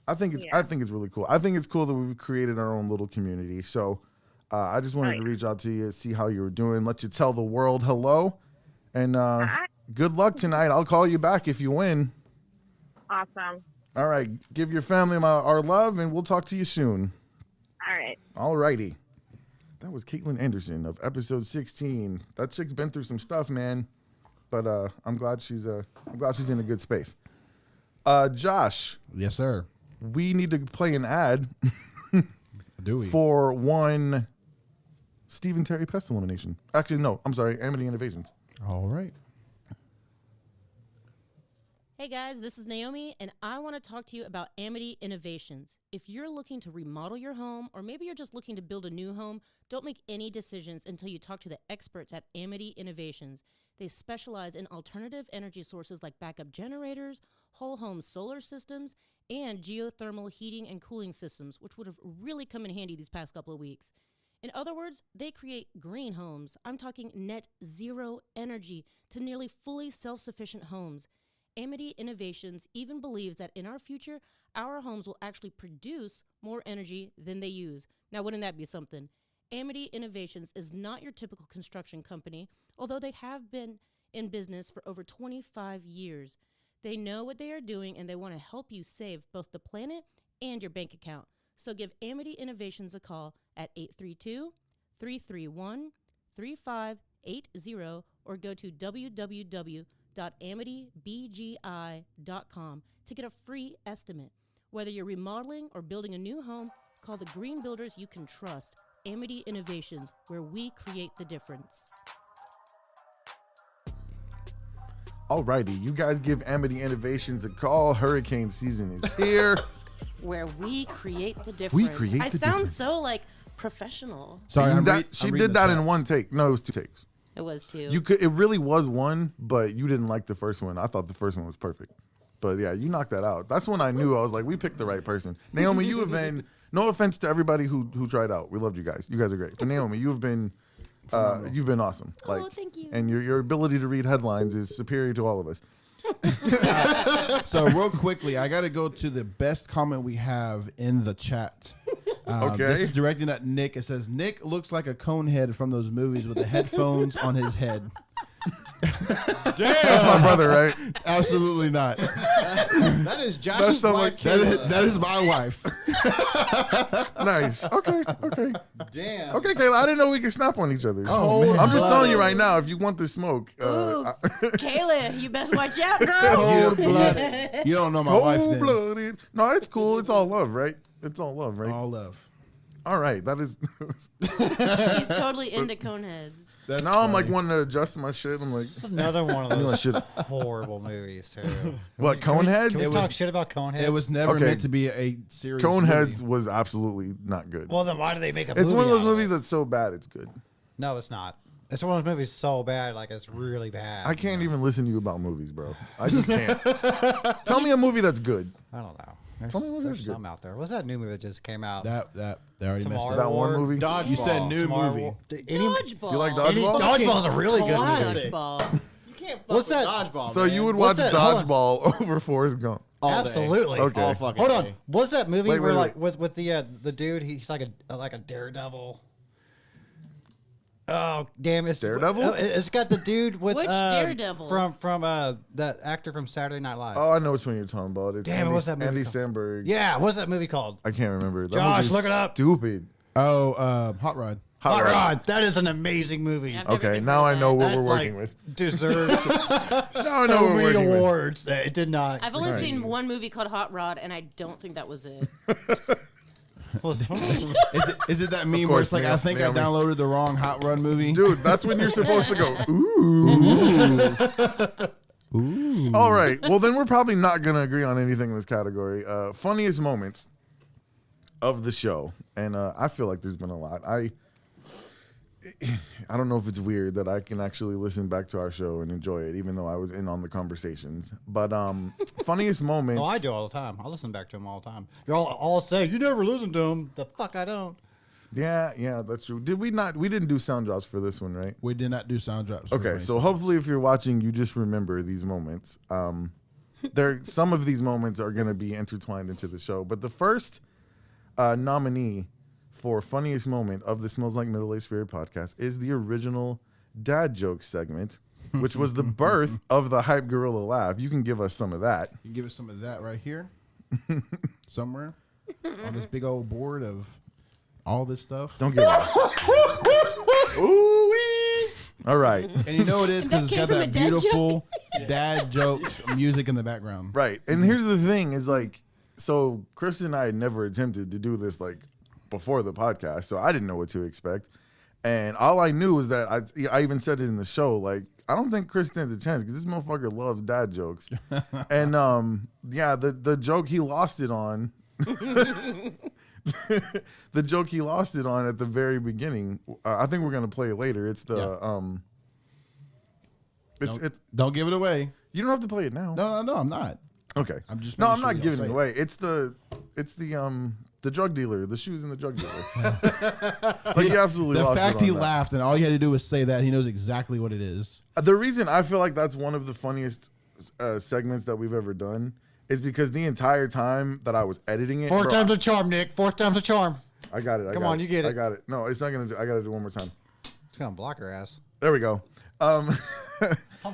I think it's really cool. I think it's cool that we've created our own little community. So I just wanted to reach out to you, see how you were doing, let you tell the world hello, and good luck tonight. I'll call you back if you win. Awesome. All right, give your family our love, and we'll talk to you soon. All right. All righty. That was Caitlin Anderson of episode 16. That chick's been through some stuff, man. But I'm glad she's in a good space. Josh, Yes, sir. we need to play an ad Do we? for one Stephen Terry Pest Elimination. Actually, no, I'm sorry, Amity Innovations. All right. Hey guys, this is Naomi, and I want to talk to you about Amity Innovations. If you're looking to remodel your home, or maybe you're just looking to build a new home, don't make any decisions until you talk to the experts at Amity Innovations. They specialize in alternative energy sources like backup generators, whole home solar systems, and geothermal heating and cooling systems, which would have really come in handy these past couple of weeks. In other words, they create green homes. I'm talking net zero energy to nearly fully self-sufficient homes. Amity Innovations even believes that in our future, our homes will actually produce more energy than they use. Now, wouldn't that be something? Amity Innovations is not your typical construction company, although they have been in business for over 25 years. They know what they are doing, and they want to help you save both the planet and your bank account. So give Amity Innovations a call at 832-331-3580 or go to www.amitybgi.com to get a free estimate. Whether you're remodeling or building a new home, call the green builders you can trust. Amity Innovations, where we create the difference. Alrighty, you guys give Amity Innovations a call. Hurricane season is here. Where we create the difference. create I the sound difference. so like professional. Sorry, She did that in one take. No, it was 2 takes. It was too. It really was one, but you didn't like the first one. I thought the first one was perfect. But yeah, you knocked that out. That's when I knew. I was like, we picked the right person. Naomi, you have been, no offense to everybody who tried out. We loved you guys. You guys are great. But Naomi, you've been awesome. Oh, thank you. And your ability to read headlines is superior to all of us. So real quickly, I got to go to the best comment we have in the chat. Okay. This is directing at Nick. It says, Nick looks like a conehead from those movies with the headphones on his head. That's my brother, right? Absolutely not. That is Josh's sounds wife. like- Kayla. That is my wife. Nice. Okay. Damn. Okay, Kayla. I didn't know we could snap on each other. Oh, man. I'm just telling you right now, if you want the smoke, Ooh, Kayla, you best watch out, girl. Cold-blooded. You don't know my wife then. cold-blooded. No, it's cool. It's all love, right? It's all love, right? All love. All right. That is. She's totally into coneheads. That's Now I'm like funny. wanting to adjust my shit. I'm like, It's another one of I knew I those should. horrible movies too. What, Can we Coneheads? talk shit about Coneheads? It was never Okay. meant to be a serious Coneheads movie. was absolutely not good. Well, then why do they make a It's movie one of those out movies it? that's so bad it's good. No, it's not. It's one of those movies so bad, like it's really bad. I can't even listen to you about movies, bro. I just can't. Tell me a movie that's good. I don't know. There's, Tell me what there's is good. some out there. What's that new movie that just came out? They already messed Tomorrow it That up. one War? movie. Dodgeball. You said new Tomorrow movie. War- Dodgeball. You like Any- Dodgeball? Dodgeball's a really good Classic. movie. Dodgeball. You can't fuck What's with that? dodgeball. So man. you would watch What's that? Hold on. Dodgeball over Forrest Gump. All day. Absolutely. Okay. All fucking Hold on. day. What's that movie Wait, where wait, like with the dude? He's like a daredevil. Oh damn! It's Daredevil? It's got the dude with Which Daredevil? from that actor from Saturday Night Live. Oh, I know which one you're talking about. It's Damn, Andy, what's that movie Andy called? Samberg. Yeah, what's that movie called? I can't remember. That Josh, movie's look it up. Stupid. Oh, Hot Rod. Hot Rod. That is an amazing movie. I've never Okay, even now heard I of know that. what we're That, working like, with. Deserves Now I know so what we're many working with. awards. It did not. I've only seen one movie called Hot Rod, and I don't think that was it. Is it that meme where course, it's like, I think Naomi. I downloaded the wrong Hot Rod movie? Dude, that's when you're supposed to go, ooh. Ooh. All right. Well, then we're probably not going to agree on anything in this category. Funniest moments of the show. And I feel like there's been a lot. I don't know if it's weird that I can actually listen back to our show and enjoy it, even though I was in on the conversations. But funniest moments. Oh, I do all the time. I listen back to them all the time. You're all say you never listen to them. The fuck I don't. Yeah, that's true. Did we not? We didn't do sound drops for this one, right? We did not do sound drops. Okay, so hopefully if you're watching, you just remember these moments. Some of these moments are going to be intertwined into the show. But the first nominee for funniest moment of the Smells Like Middle-Aged Spirit podcast is the original dad joke segment, which was the birth of the Hype Gorilla Laugh. You can give us some of that. You can give us some of that right here, somewhere on this big old board of all this stuff. Don't give us. Ooh-wee. All right. And you know it is That because it's came got from a that dad joke? beautiful dad jokes music in the background. Right. And here's the thing is like, so Chris and I had never attempted to do this like before the podcast, so I didn't know what to expect. And all I knew was that I even said it in the show, like I don't think Chris stands a chance because this motherfucker loves dad jokes. And the joke he lost it on. The joke he lost it on at the very beginning. I think we're gonna play it later. It's the Don't give it away. You don't have to play it now. No, I'm not. Okay. I'm just. No, making I'm sure not you don't giving say it away. It's the drug dealer, the shoes in the drug dealer. Like he absolutely The lost fact it on he that. laughed and all he had to do was say that, he knows exactly what it is. The reason I feel like that's one of the funniest segments that we've ever done is because the entire time that I was editing it, Fourth time's a charm, Nick. Fourth time's a charm. I got it. Come on, you get it. I got it. No, it's not gonna do. I gotta do it one more time. It's gonna block her ass. There we go.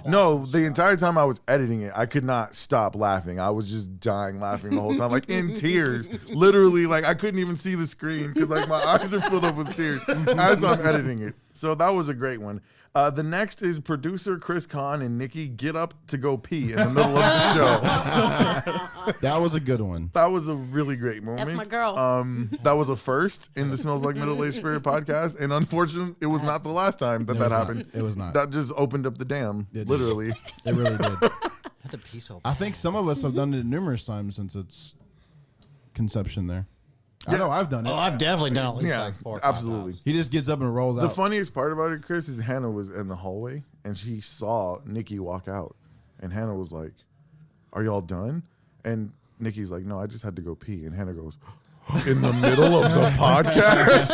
No, the entire time I was editing it, I could not stop laughing. I was just dying laughing the whole time, like in tears. Literally, like I couldn't even see the screen because like my eyes are filled up with tears as I'm editing it. So that was a great one. The next is producer Chris Kahn and Nikki get up to go pee in the middle of the show. That was a good one. That was a really great moment. That's my girl. That was a first in the Smells Like Middle-Aged Spirit podcast, and unfortunately, it was not the last time that happened. It was not. That just opened up the dam, literally. It really did. I had to pee so bad. I think some of us have done it numerous times since its conception there. I know I've done it. Oh, I've definitely done at least Yeah, like 4 or 5 absolutely. times. He just gets up and rolls The out. funniest part about it, Chris, is Hannah was in the hallway, and she saw Nikki walk out, and Hannah was like, "Are y'all done?" And Nikki's like, "No, I just had to go pee," and Hannah goes, "In the middle of the podcast?"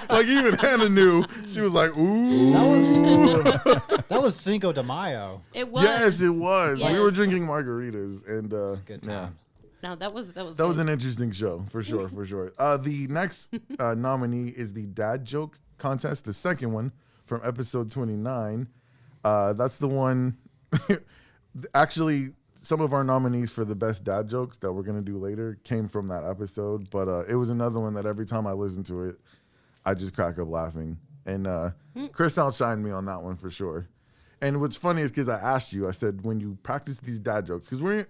Like even Hannah knew. She was like, "Ooh." That was Cinco de Mayo. It was. Yes, it was. We Yes. were drinking margaritas, and Good yeah, time. No, that was that was good. an interesting show for sure, for sure. The next nominee is the dad joke contest, the second one from episode 29. That's the one. Actually, some of our nominees for the best dad jokes that we're gonna do later came from that episode, but it was another one that every time I listen to it, I just crack up laughing. And Chris outshined me on that one for sure. And what's funny is because I asked you, I said, when you practice these dad jokes, because we're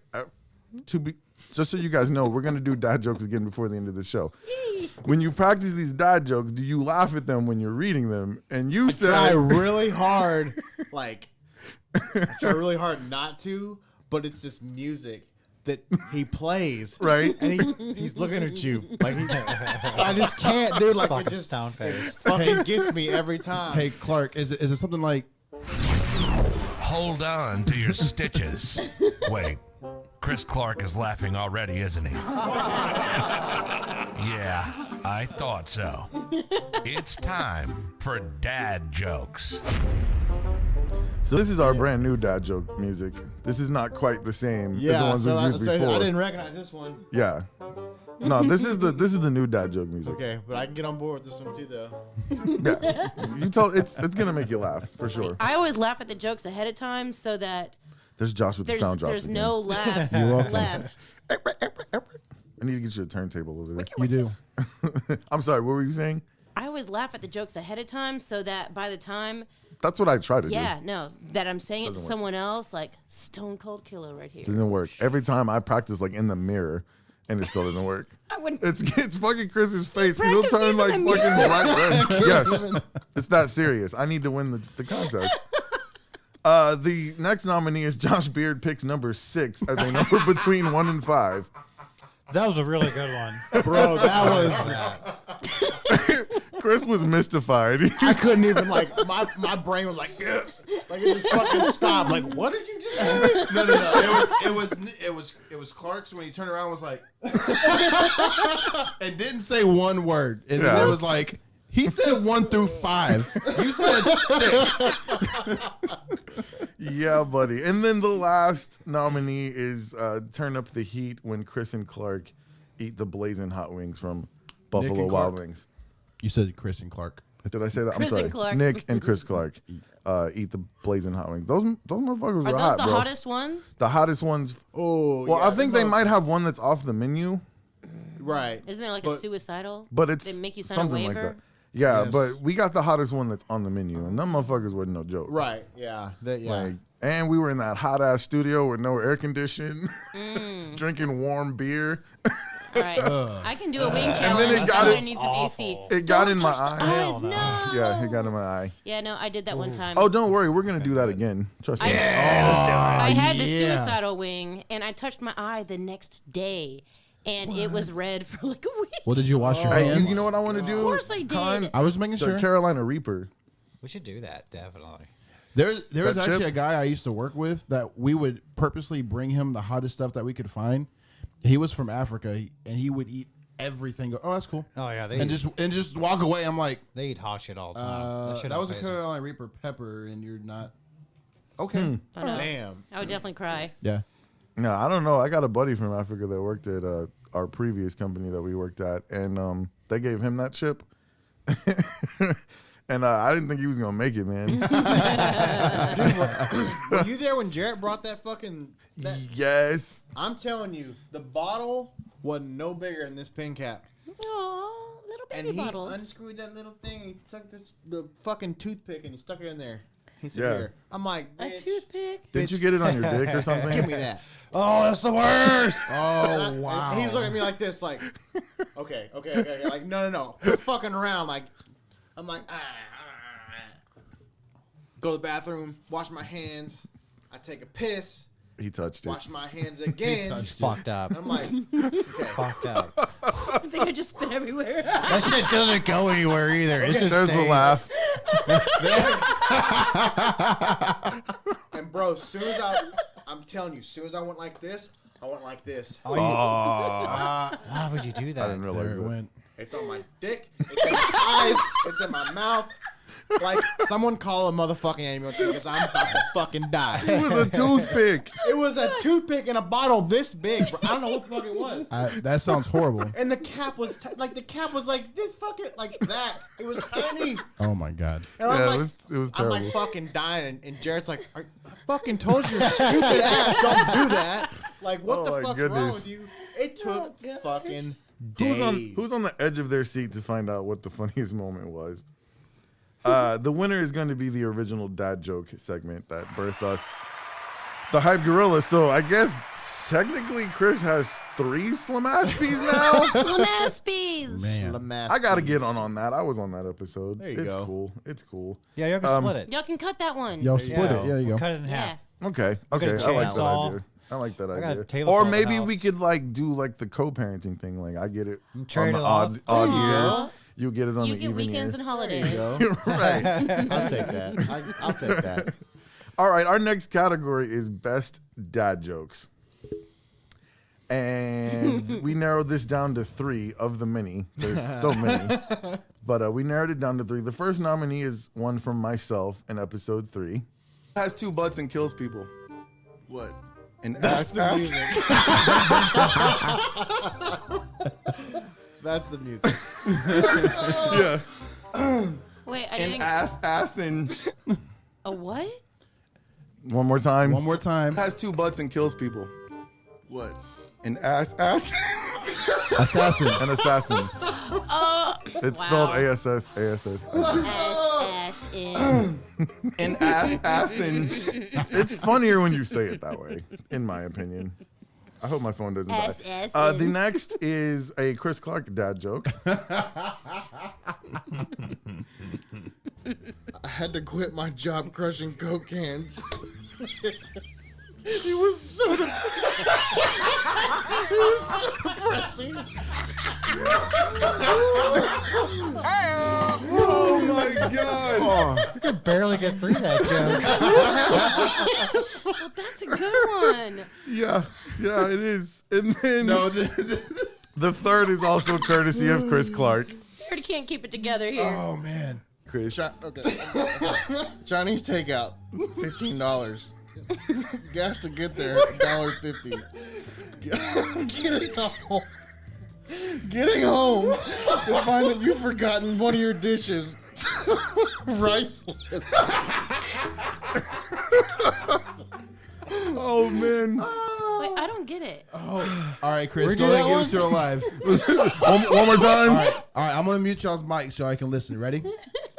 just so you guys know, we're gonna do dad jokes again before the end of the show. When you practice these dad jokes, do you laugh at them when you're reading them? And you said, Try really hard, like I try really hard not to, but it's this music that he plays, right? And he's looking at you like I just can't, dude. Like Fucking it just stone face. fucking gets me every time. Hey, Clark, is it something like... Hold on to your stitches. Wait, Chris Clark is laughing already, isn't he? Yeah, I thought so. It's time for dad jokes. So this is our brand new dad joke music. This is not quite the same as the Yeah, ones so we've used before. I didn't recognize this one. Yeah. No, this is the new dad joke music. Okay, but I can get on board with this one too, though. Yeah. You told it's gonna make you laugh for sure. I always laugh at the jokes ahead of time so that There's Josh with the there's sound drops. there's again. no laugh left. I need to get you a turntable over there. You do. I'm sorry, what were you saying? I always laugh at the jokes ahead of time so that by the time, That's what I try to do. that I'm saying it to Doesn't work. someone else, like Stone Cold Killer right here. Doesn't work. Every time I practice like in the mirror and it still doesn't work. I wouldn't. It's fucking Chris's face. He'll practice turn these like in fucking the mirror? bright red. Yes. It's that serious. I need to win the contest. The next nominee is Josh Beard picks number 6 as a number between 1 and 5. That was a really good one. Bro, that was Chris was mystified. I couldn't even like my brain was like ugh. Like it just fucking stopped. Like what did you just say? No. It was Clark's when he turned around and was like, and didn't say one word, and then Yeah. it was like, he said 1 through 5. You said 6. Yeah, buddy. And then the last nominee is Turn Up the Heat when Chris and Clark eat the blazing hot wings from Buffalo and Wild Clark. Wings. You said Chris and Clark. Did I say that? Chris I'm sorry. and Clark. Nick and Chris Clark eat the blazing hot wings. Those motherfuckers Are were those hot, the bro. hottest ones? The hottest ones. Oh, Well, yeah, I think they might have one that's off the menu, right. Isn't there like a suicidal? but it's They make you sign something a like waiver? that. Yeah, Yes. but we got the hottest one that's on the menu, and them motherfuckers wasn't no joke. Right. Yeah. Like, and we were in that hot ass studio with no air conditioning, drinking warm beer. All right, I can do a wing then challenge. it got I'm it- gonna need some AC. It got in my Touch the eye. eyes, no. Yeah, it got in my eye. Yeah, no, I did that one time. Oh, don't worry. We're going to do that again. Trust me. I had the yeah. suicidal wing, and I touched my eye the next day, and it was red for like a week. Well, did you wash your Hey, hands? you know what I want to do? Of course I did. I was making The sure. Carolina Reaper. We should do that, definitely. There was That actually chip? a guy I used to work with that we would purposely bring him the hottest stuff that we could find. He was from Africa, and he would eat everything. Oh, that's cool. Oh yeah, And just walk away. I'm like, they eat hot shit all the time. shit that was a don't phase 'em. Carolina Reaper pepper, and you're not okay. I know. Damn. I would definitely cry. Yeah. No, I don't know. I got a buddy from Africa that worked at our previous company that we worked at, and they gave him that chip. And I didn't think he was going to make it, man. Were you there when Jarrett brought that fucking... Yes. I'm telling you, the bottle was no bigger than this pin cap. Oh, little And baby he bottle. unscrewed that little thing. He took the fucking toothpick and he stuck it in there. He said, Yeah. "Here." I'm like, A bitch, toothpick. Didn't you get it on your dick or something? give me that. Oh, that's the worst. Oh wow. And he's looking at me like this, like, okay. Like, no. Quit fucking around. Like, I'm like, Go to the bathroom, wash my hands. I take a piss, He touched it. wash my hands again. Fucked up. I'm like, okay. Fucked up. I think I just spit everywhere. That shit doesn't go anywhere either. It's just There's the stays. laugh. And bro, I'm telling you, as soon as I went like this, I went like this. Why would you do that? I didn't realize There it that. went. It's on my dick. It's in my eyes. It's in my mouth. Like, someone call a motherfucking ambulance because I'm about to fucking die. It was a toothpick. It was a toothpick in a bottle this big, bro. I don't know what the fuck it was. That sounds horrible. And the cap was like this fucking like that. It was tiny. Oh my god. And I'm Yeah, like, it was I'm terrible. like fucking dying, and Jared's like, I fucking told you, stupid ass, don't do that. Like, what Oh the my fuck's wrong goodness. with you? It took fucking days. Who's on the edge of their seat to find out what the funniest moment was? The winner is going to be the original dad joke segment that birthed us, the Hype Gorilla. So I guess technically Chris has 3 SLMASPYs now. SLMASPYs. Man. I got to get on that. I was on that episode. There you It's go. cool. It's cool. Yeah, you can split it. Y'all can cut that one. Yo, split it. Yeah, you go. Cut it in Yeah. half. Okay. Okay. a I like that chainsaw. idea. I like that got a idea. table Or saw in the maybe we house. could like do like the co-parenting thing. Like I get it on trade the it odd off. years. You get it on You the get even weekends years. and holidays. Right. I'll take that. I'll take that. All right, our next category is best dad jokes. And we narrowed this down to 3 of the many. There's so many. But we narrowed it down to 3. The first nominee is one from myself in episode 3. Has 2 butts and kills people. What? And That's the music. That's the music. Yeah. Wait, I And didn't. ass and A what? one more time. One more time. Has 2 butts and kills people. What? An ass. Assassin. An assassin. It's spelled Wow. ASS. S-S-N. An assassin. It's funnier when you say it that way, in my opinion. I hope my phone doesn't die. S-S-N. The next is a Chris Clark dad joke. I had to quit my job crushing Coke cans. He was so depressing. Oh my god. You could barely get through that joke. Well, that's a good one. Yeah, it is. And then the third is also courtesy of Chris Clark. You already can't keep it together here. Oh man. Chris. Okay. Chinese takeout, $15. Gas to get there, $1.50. Getting home to find that you've forgotten one of your dishes. Riceless. Oh man. Wait, I don't get it. All right, Chris, We go do ahead and that give it to her live. One more time. All right, I'm gonna mute y'all's mic so I can listen. Ready?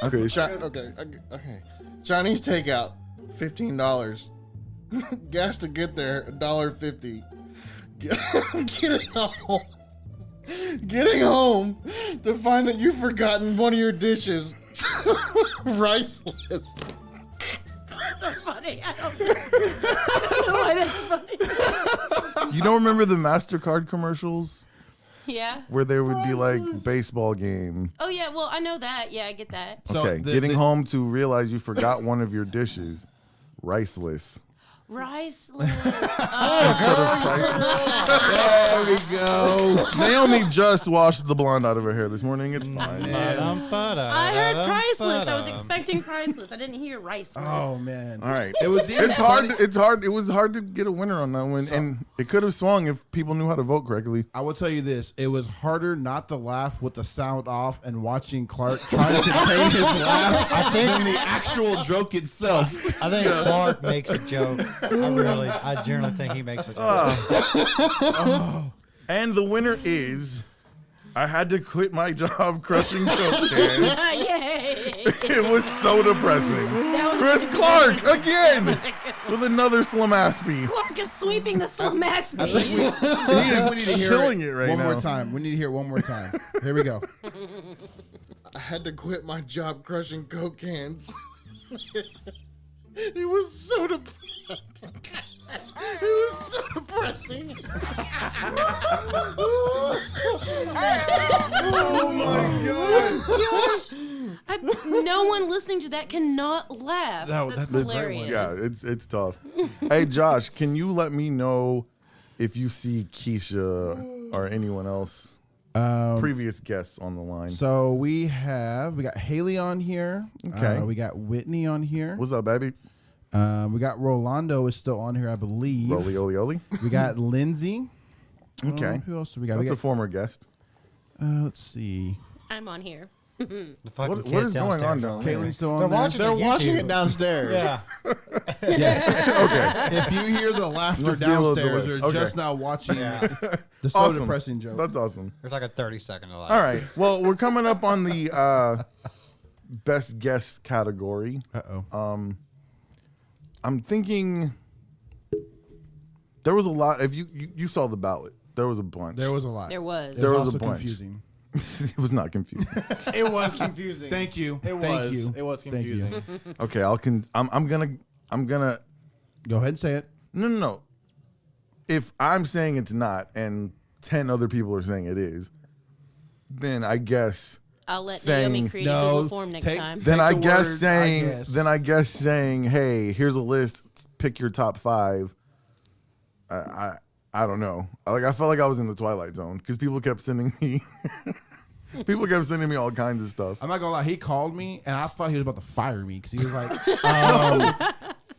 Okay. Okay. Chinese takeout, $15. Gas to get there, $1.50. Getting home Getting home to find that you've forgotten one of your dishes. Riceless. So funny. I don't know why that's funny. You don't remember the MasterCard commercials Yeah. where there would be like baseball game? Oh yeah. Well, I know that. Yeah, I get that. So Okay, getting home to realize you forgot one of your dishes. Riceless. Riceless. There we go. Naomi just washed the blonde out of her hair this morning. It's fine. I heard priceless. I was expecting priceless. I didn't hear riceless. Oh man. All right. It was It's hard. It's hard. It was hard to get a winner on that one, and it could have swung if people knew how to vote correctly. I will tell you this: it was harder not to laugh with the sound off and watching Clark trying to contain his laugh than the actual joke itself. I think Clark makes a joke. I generally think he makes a joke. And the winner is, I had to quit my job crushing Coke cans. Yay! It was so depressing. Chris Clark again with another SLMASPY. Clark is sweeping the SLMASPY. He is We need to hear killing it right one now. more time. We need to hear it one more time. Here we go. I had to quit my job crushing Coke cans. It was so depressing. It was so depressing. Oh my god! No one listening to that cannot laugh. That's hilarious. Yeah, it's tough. Hey Josh, can you let me know if you see Keisha or anyone else, previous guests on the line? So we got Haley on here. Okay. We got Whitney on here. What's up, baby? We got Rolando is still on here, I believe. Rolly Oli Oli. We got Lindsay. Okay. Who else do we got? That's a former guest. Let's see. I'm on here. The fucking What kids is going on downstairs down are there? Caitlin's still on They're there. watching They're the watching YouTube. it downstairs. Yeah. Okay. If you hear the laughter Must be a little downstairs, delay. they're Okay. just now watching the so Awesome. depressing joke. That's awesome. There's like a 30-second delay. All right. Well, we're coming up on the best guest category. Uh-oh. I'm thinking there was a lot. If you saw the ballot, there was a bunch. There was a lot. There was. There was a also bunch. confusing. It was not confusing. It was confusing. Thank you. It Thank was. you. It was Thank you. confusing. Okay, I'm gonna. Go ahead and say it. No. If I'm saying it's not, and 10 other people are saying it is, then I guess. I'll let saying- Naomi create a No, Google form next take- time. Then Take I the guess word, saying. I guess. Then I guess saying, hey, here's a list. Pick your top 5. I don't know. I felt like I was in the Twilight Zone because people kept sending me. People kept sending me all kinds of stuff. I'm not gonna lie. He called me, and I thought he was about to fire me because he was like,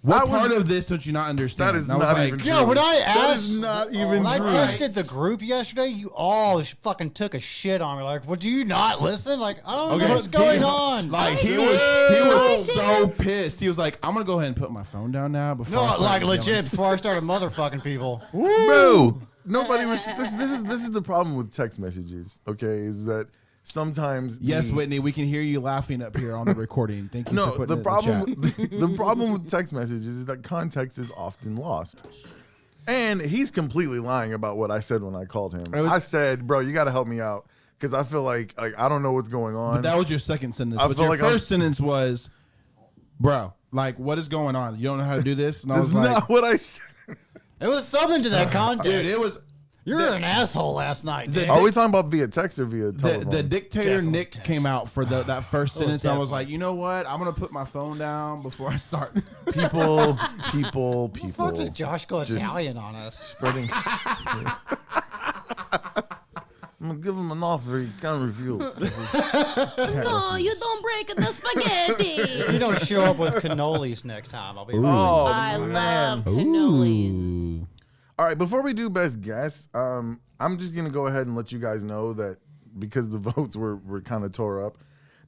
"What part of this don't you not understand?" That is And I was not like, even Yo, when I That asked, is not even when I true. texted the group yesterday, you all fucking took a shit on me. Like, well, do you not listen? Like, I don't know what's going on. Like he did. was I so did. pissed. He was like, "I'm gonna go ahead and put my phone down now." Before I No, start like yelling." legit. Before I started motherfucking people. Bro, nobody was. This is the problem with text messages. Okay, is that sometimes Yes, the- Whitney, we can hear you laughing up here on the recording. Thank you. No, for putting the it in problem the chat. the problem with text messages is that context is often lost. And he's completely lying about what I said when I called him. I said, "Bro, you got to help me out because I feel like I don't know what's going on." But that was your second sentence. I But feel your like I'm- first sentence was, "Bro, like, what is going on? You don't know how to do this?" And I That's was like, not what I said. It was something to that context. "Dude, it was." You're an asshole last night. Dick. Are we talking about via text or via telephone? The dictator Definitely Nick text. came out for that first sentence, and I was definitely. like, you know what? I'm gonna put my phone down before I start. people. Fuck did Josh go just- Italian on us? Spreading. I'm gonna give him an offer he can't refuse. No, you don't break the spaghetti. You don't show up with cannolis next time. I'll be Oh, I man. love cannolis. All right, before we do best guess, I'm just gonna go ahead and let you guys know that because the votes were kind of tore up,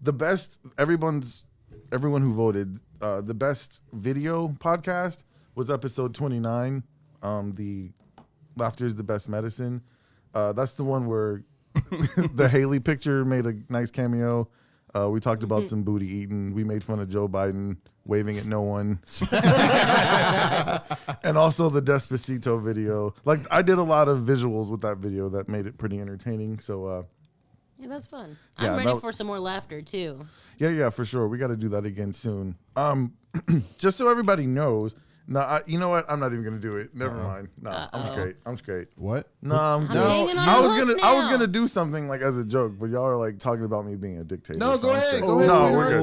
the best everyone who voted, the best video podcast was episode 29. The laughter is the best medicine. That's the one where the Haley picture made a nice cameo. We talked about some booty eating. We made fun of Joe Biden waving at no one. And also the Despacito video. Like, I did a lot of visuals with that video that made it pretty entertaining. So, Yeah, that's fun. Yeah, I'm ready for some more laughter, too. yeah, for sure. We got to do that again soon. Just so everybody knows. No, you know what? I'm not even gonna do it. Never mind. No, I'm straight. What? No, I'm good. hanging on I the was hook I was now. gonna do something like as a joke, but y'all are like talking about me being a dictator. No, so go I'm ahead. straight. Go ahead, No, sweetheart. we're good.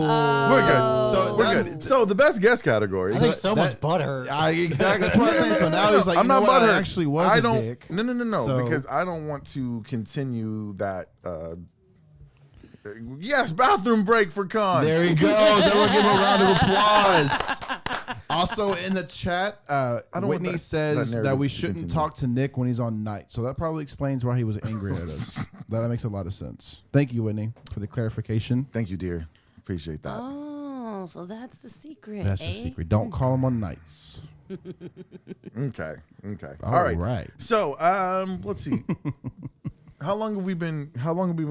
We're good. So We're good. So the best guest category. I think someone's butthurt. Exactly. That's what I'm saying. So now he's like, I'm you know not what? I butthurt. actually was I a don't. dick. No. So- Because I don't want to continue that. Yes, bathroom break for Con. There he goes. Everyone give him a round of applause. Also in the chat, don't want Whitney that says that narrative we to shouldn't continue. talk to Nick when he's on night. So that probably explains why he was angry at us. That makes a lot of sense. Thank you, Whitney, for the clarification. Thank you, dear. Appreciate that. Oh, so that's the secret, That's the secret. Don't call him on nights. Okay. All right. So, let's see. How long have we been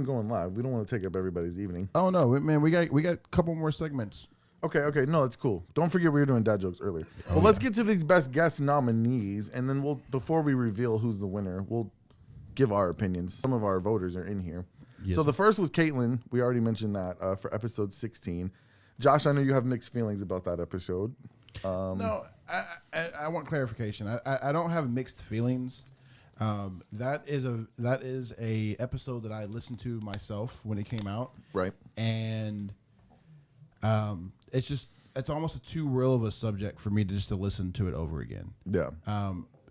going live? We don't want to take up everybody's evening. Oh no, man, we got a couple more segments. Okay. No, that's cool. Don't forget we were doing dad jokes earlier. Well, let's get to these best guest nominees, and then before we reveal who's the winner, we'll give our opinions. Some of our voters are in here. Yes, So sir. the first was Caitlin. We already mentioned that for episode 16. Josh, I know you have mixed feelings about that episode. No, I want clarification. I don't have mixed feelings. That is a episode that I listened to myself when it came out, Right. and it's almost too real of a subject for me to listen to it over again. Yeah.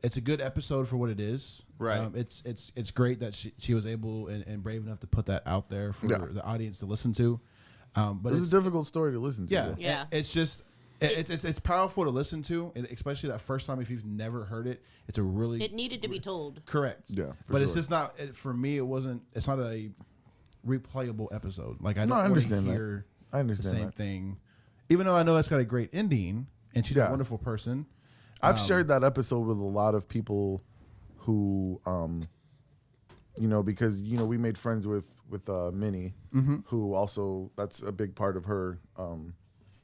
It's a good episode for what it is. Right. It's great that she was able and brave enough to put that out there for the audience to listen to. But It's a difficult story to listen to. yeah, though. Yeah. It's just it's powerful to listen to, and especially that first time if you've never heard it. It's a really It needed to be told. correct. Yeah, for but it's sure. just not for me. It's not a replayable episode. Like I No, don't I want to understand that. hear I understand the same that. thing. Even though I know it's got a great ending, and she's Yeah. a wonderful person. I've shared that episode with a lot of people who, because we made friends with Minnie, who also that's a big part of her,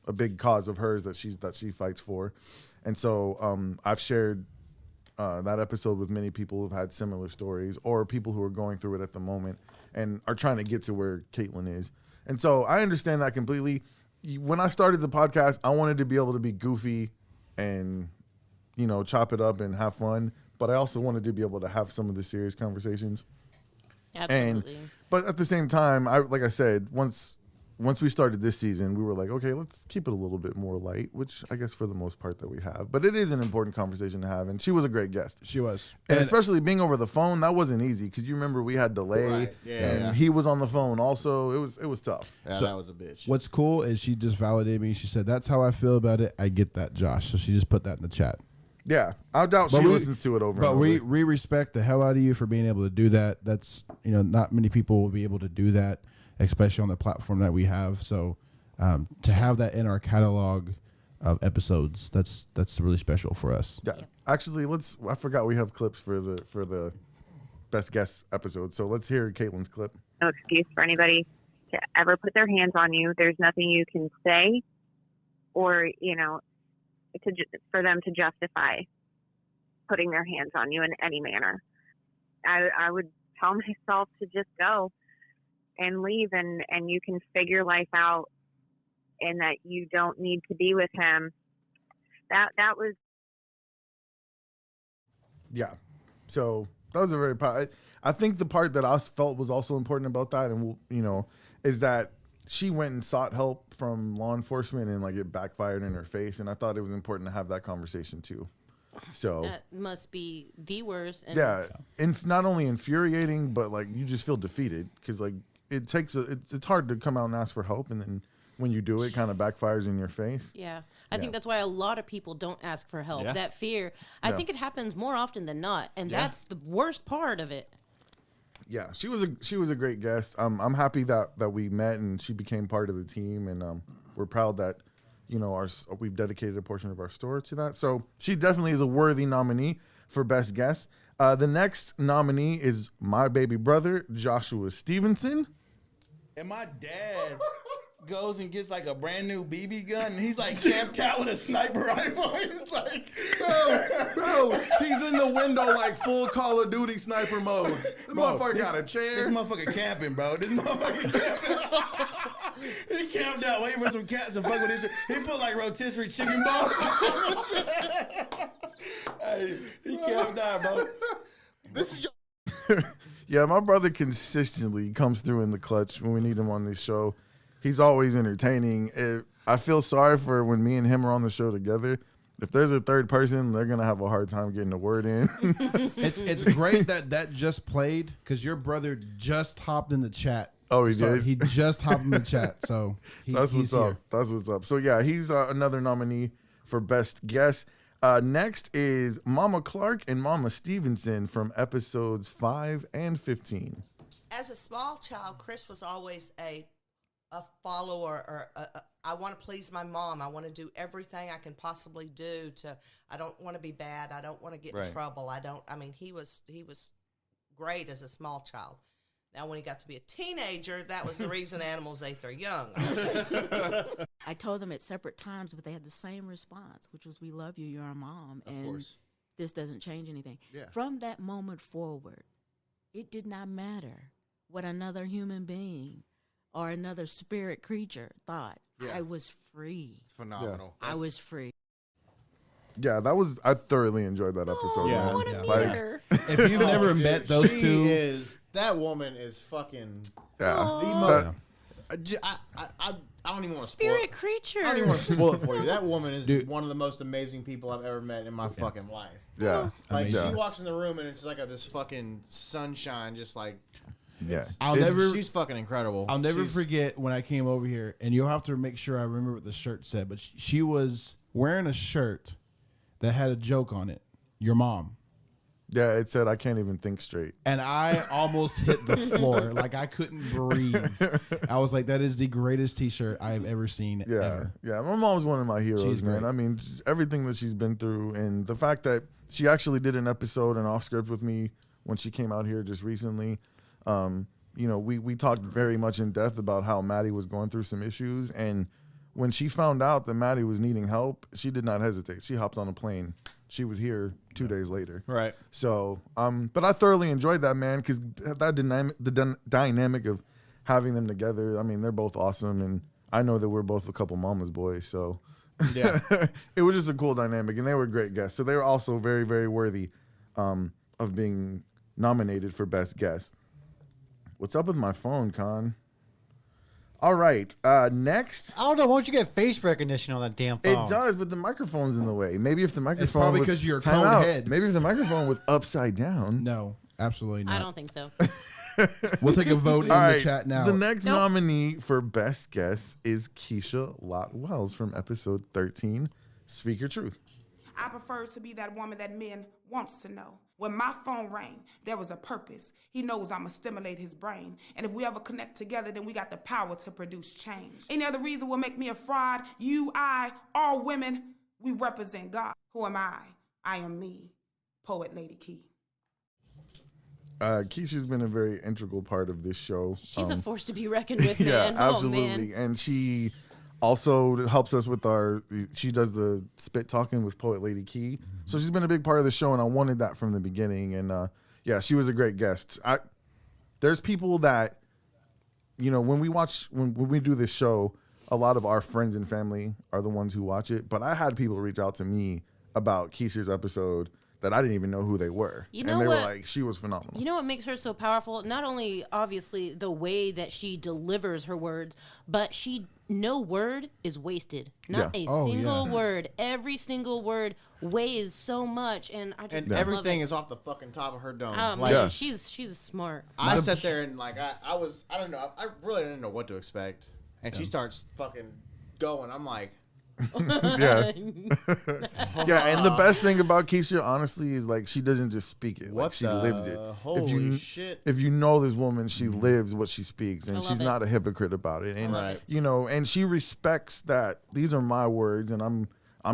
a big cause of hers that she fights for, and so I've shared that episode with many people who've had similar stories or people who are going through it at the moment and are trying to get to where Caitlin is, and so I understand that completely. When I started the podcast, I wanted to be able to be goofy and chop it up and have fun. But I also wanted to be able to have some of the serious conversations. Absolutely. But at the same time, like I said, once we started this season, we were like, okay, let's keep it a little bit more light, which I guess for the most part that we have. But it is an important conversation to have, and she was a great guest. She was, And especially being over the phone, that wasn't easy because you remember we had delay, Right. Yeah. he was on the phone also. It was tough. Yeah, that was a bitch. what's cool is she just validated me. She said, "That's how I feel about it. I get that, Josh." So she just put that in the chat. Yeah, I doubt she listens to it over. But and over. we respect the hell out of you for being able to do that. That's not many people will be able to do that, especially on the platform that we have. So to have that in our catalog of episodes, that's really special for us. Yeah. Actually, I forgot we have clips for the best guest episode. So let's hear Caitlin's clip. No excuse for anybody to ever put their hands on you. There's nothing you can say or, for them to justify putting their hands on you in any manner. I would tell myself to just go and leave and you can figure life out and that you don't need to be with him. That was Yeah. So that was a very I think the part that I felt was also important about that, and is that she went and sought help from law enforcement and it backfired in her face, and I thought it was important to have that conversation too. So That must be the worst. And yeah, not only infuriating, but you just feel defeated because it takes it's hard to come out and ask for help, and then when you do, it kind of backfires in your face. Yeah. I think that's why a lot of people don't ask for help. Yeah. That fear. I think it happens more often than not. And that's the worst part of it. Yeah, she was a great guest. I'm happy that we met and she became part of the team, and we're proud that we've dedicated a portion of our store to that. So she definitely is a worthy nominee for best guest. The next nominee is my baby brother Joshua Stevenson. And my dad goes and gets like a brand new BB gun, and he's like camped out with a sniper rifle. He's like, bro, he's in the window like full Call of Duty sniper mode. The motherfucker got a chair. This motherfucker camping, bro. This motherfucker camping. He camped out waiting for some cats to fuck with his shit. He put like rotisserie chicken balls. Hey, he camped out, bro. This is your. Yeah, my brother consistently comes through in the clutch when we need him on this show. He's always entertaining. I feel sorry for when me and him are on the show together. If there's a third person, they're gonna have a hard time getting the word in. It's great that just played because your brother just hopped in the chat. Oh, he did? He just hopped in the chat, so That's what's he's here. up. That's what's up. So yeah, he's another nominee for best guest. Next is Mama Clark and Mama Stevenson from episodes 5 and 15. As a small child, Chris was always a follower, or I want to please my mom. I want to do everything I can possibly do to. I don't want to be bad. I don't want to get in trouble. I mean, he was great as a small child. Now, when he got to be a teenager, that was the reason animals ate their young. I told them at separate times, but they had the same response, which was, "We love you. You're our mom, and this doesn't change anything." Yeah. From that moment forward, it did not matter what another human being or another spirit creature thought. Yeah. I was free. It's phenomenal. I was free. Yeah, I thoroughly enjoyed that episode. Yeah. Man. I want to meet Like, her. If you've never met those two, that woman is fucking. yeah. I don't even want to Spirit creature. I don't even want to spoil it for you. That woman is one of the most amazing people I've ever met in my fucking life. Yeah. Like Amazing. she walks in the room and it's like this fucking sunshine, just like. Yeah. She's fucking incredible. I'll never forget when I came over here, and you'll have to make sure I remember what the shirt said, but she was wearing a shirt that had a joke on it. Your mom. Yeah, it said, "I can't even think straight." And I almost hit the floor. Like, I couldn't breathe. I was like, that is the greatest T-shirt I have ever seen ever. Yeah, my mom's one of my heroes, She's man. great. I mean, just everything that she's been through, and the fact that she actually did an episode and off script with me when she came out here just recently. You know, we talked very much in depth about how Maddie was going through some issues, and when she found out that Maddie was needing help, she did not hesitate. She hopped on a plane. She was here 2 days later. Right. So, but I thoroughly enjoyed that, man, because that dynamic of having them together. I mean, they're both awesome, and I know that we're both a couple mama's boys, so yeah, it was just a cool dynamic, and they were great guests. So they were also very, very worthy of being nominated for best guest. What's up with my phone, Con? All right, next. I don't know. Why don't you get face recognition on that damn phone? It does, but the microphone's in the way. Maybe if the microphone It's probably was, because you're a time cold out. head. Maybe if the microphone was upside down. No, absolutely not. I don't think so. We'll take a vote in the chat now. The next nominee for best guest is Keisha Lott Wells from episode 13, Speak Your Truth. I prefer to be that woman that men wants to know. When my phone rang, there was a purpose. He knows I'ma stimulate his brain. And if we ever connect together, then we got the power to produce change. Any other reason will make me a fraud. You, I, all women, we represent God. Who am I? I am me, Poet Lady Key. Keisha's been a very integral part of this show. She's a force to be reckoned with, Yeah, man. absolutely. Oh, man. And she also helps us with she does the spit talking with Poet Lady Key. So she's been a big part of the show, and I wanted that from the beginning. And yeah, she was a great guest. There's people that, you know, when we do this show, a lot of our friends and family are the ones who watch it. But I had people reach out to me about Keisha's episode that I didn't even know who they were. You know and they what? were like, she was phenomenal. You know what makes her so powerful? Not only, obviously, the way that she delivers her words, but no word is wasted. Not a single word. Every single word weighs so much, and I just love everything it. is off the fucking top of her dome. Oh, like, man, she's smart. I sat there and like I don't know. I really didn't know what to expect, and she starts fucking going. I'm like. Yeah. Yeah, and the best thing about Keisha, honestly, is like she doesn't just speak it. Like she lives it. Holy shit. If you know this woman, she lives what she speaks, and she's not a hypocrite about it. And you know, and she respects that these are my words and I'm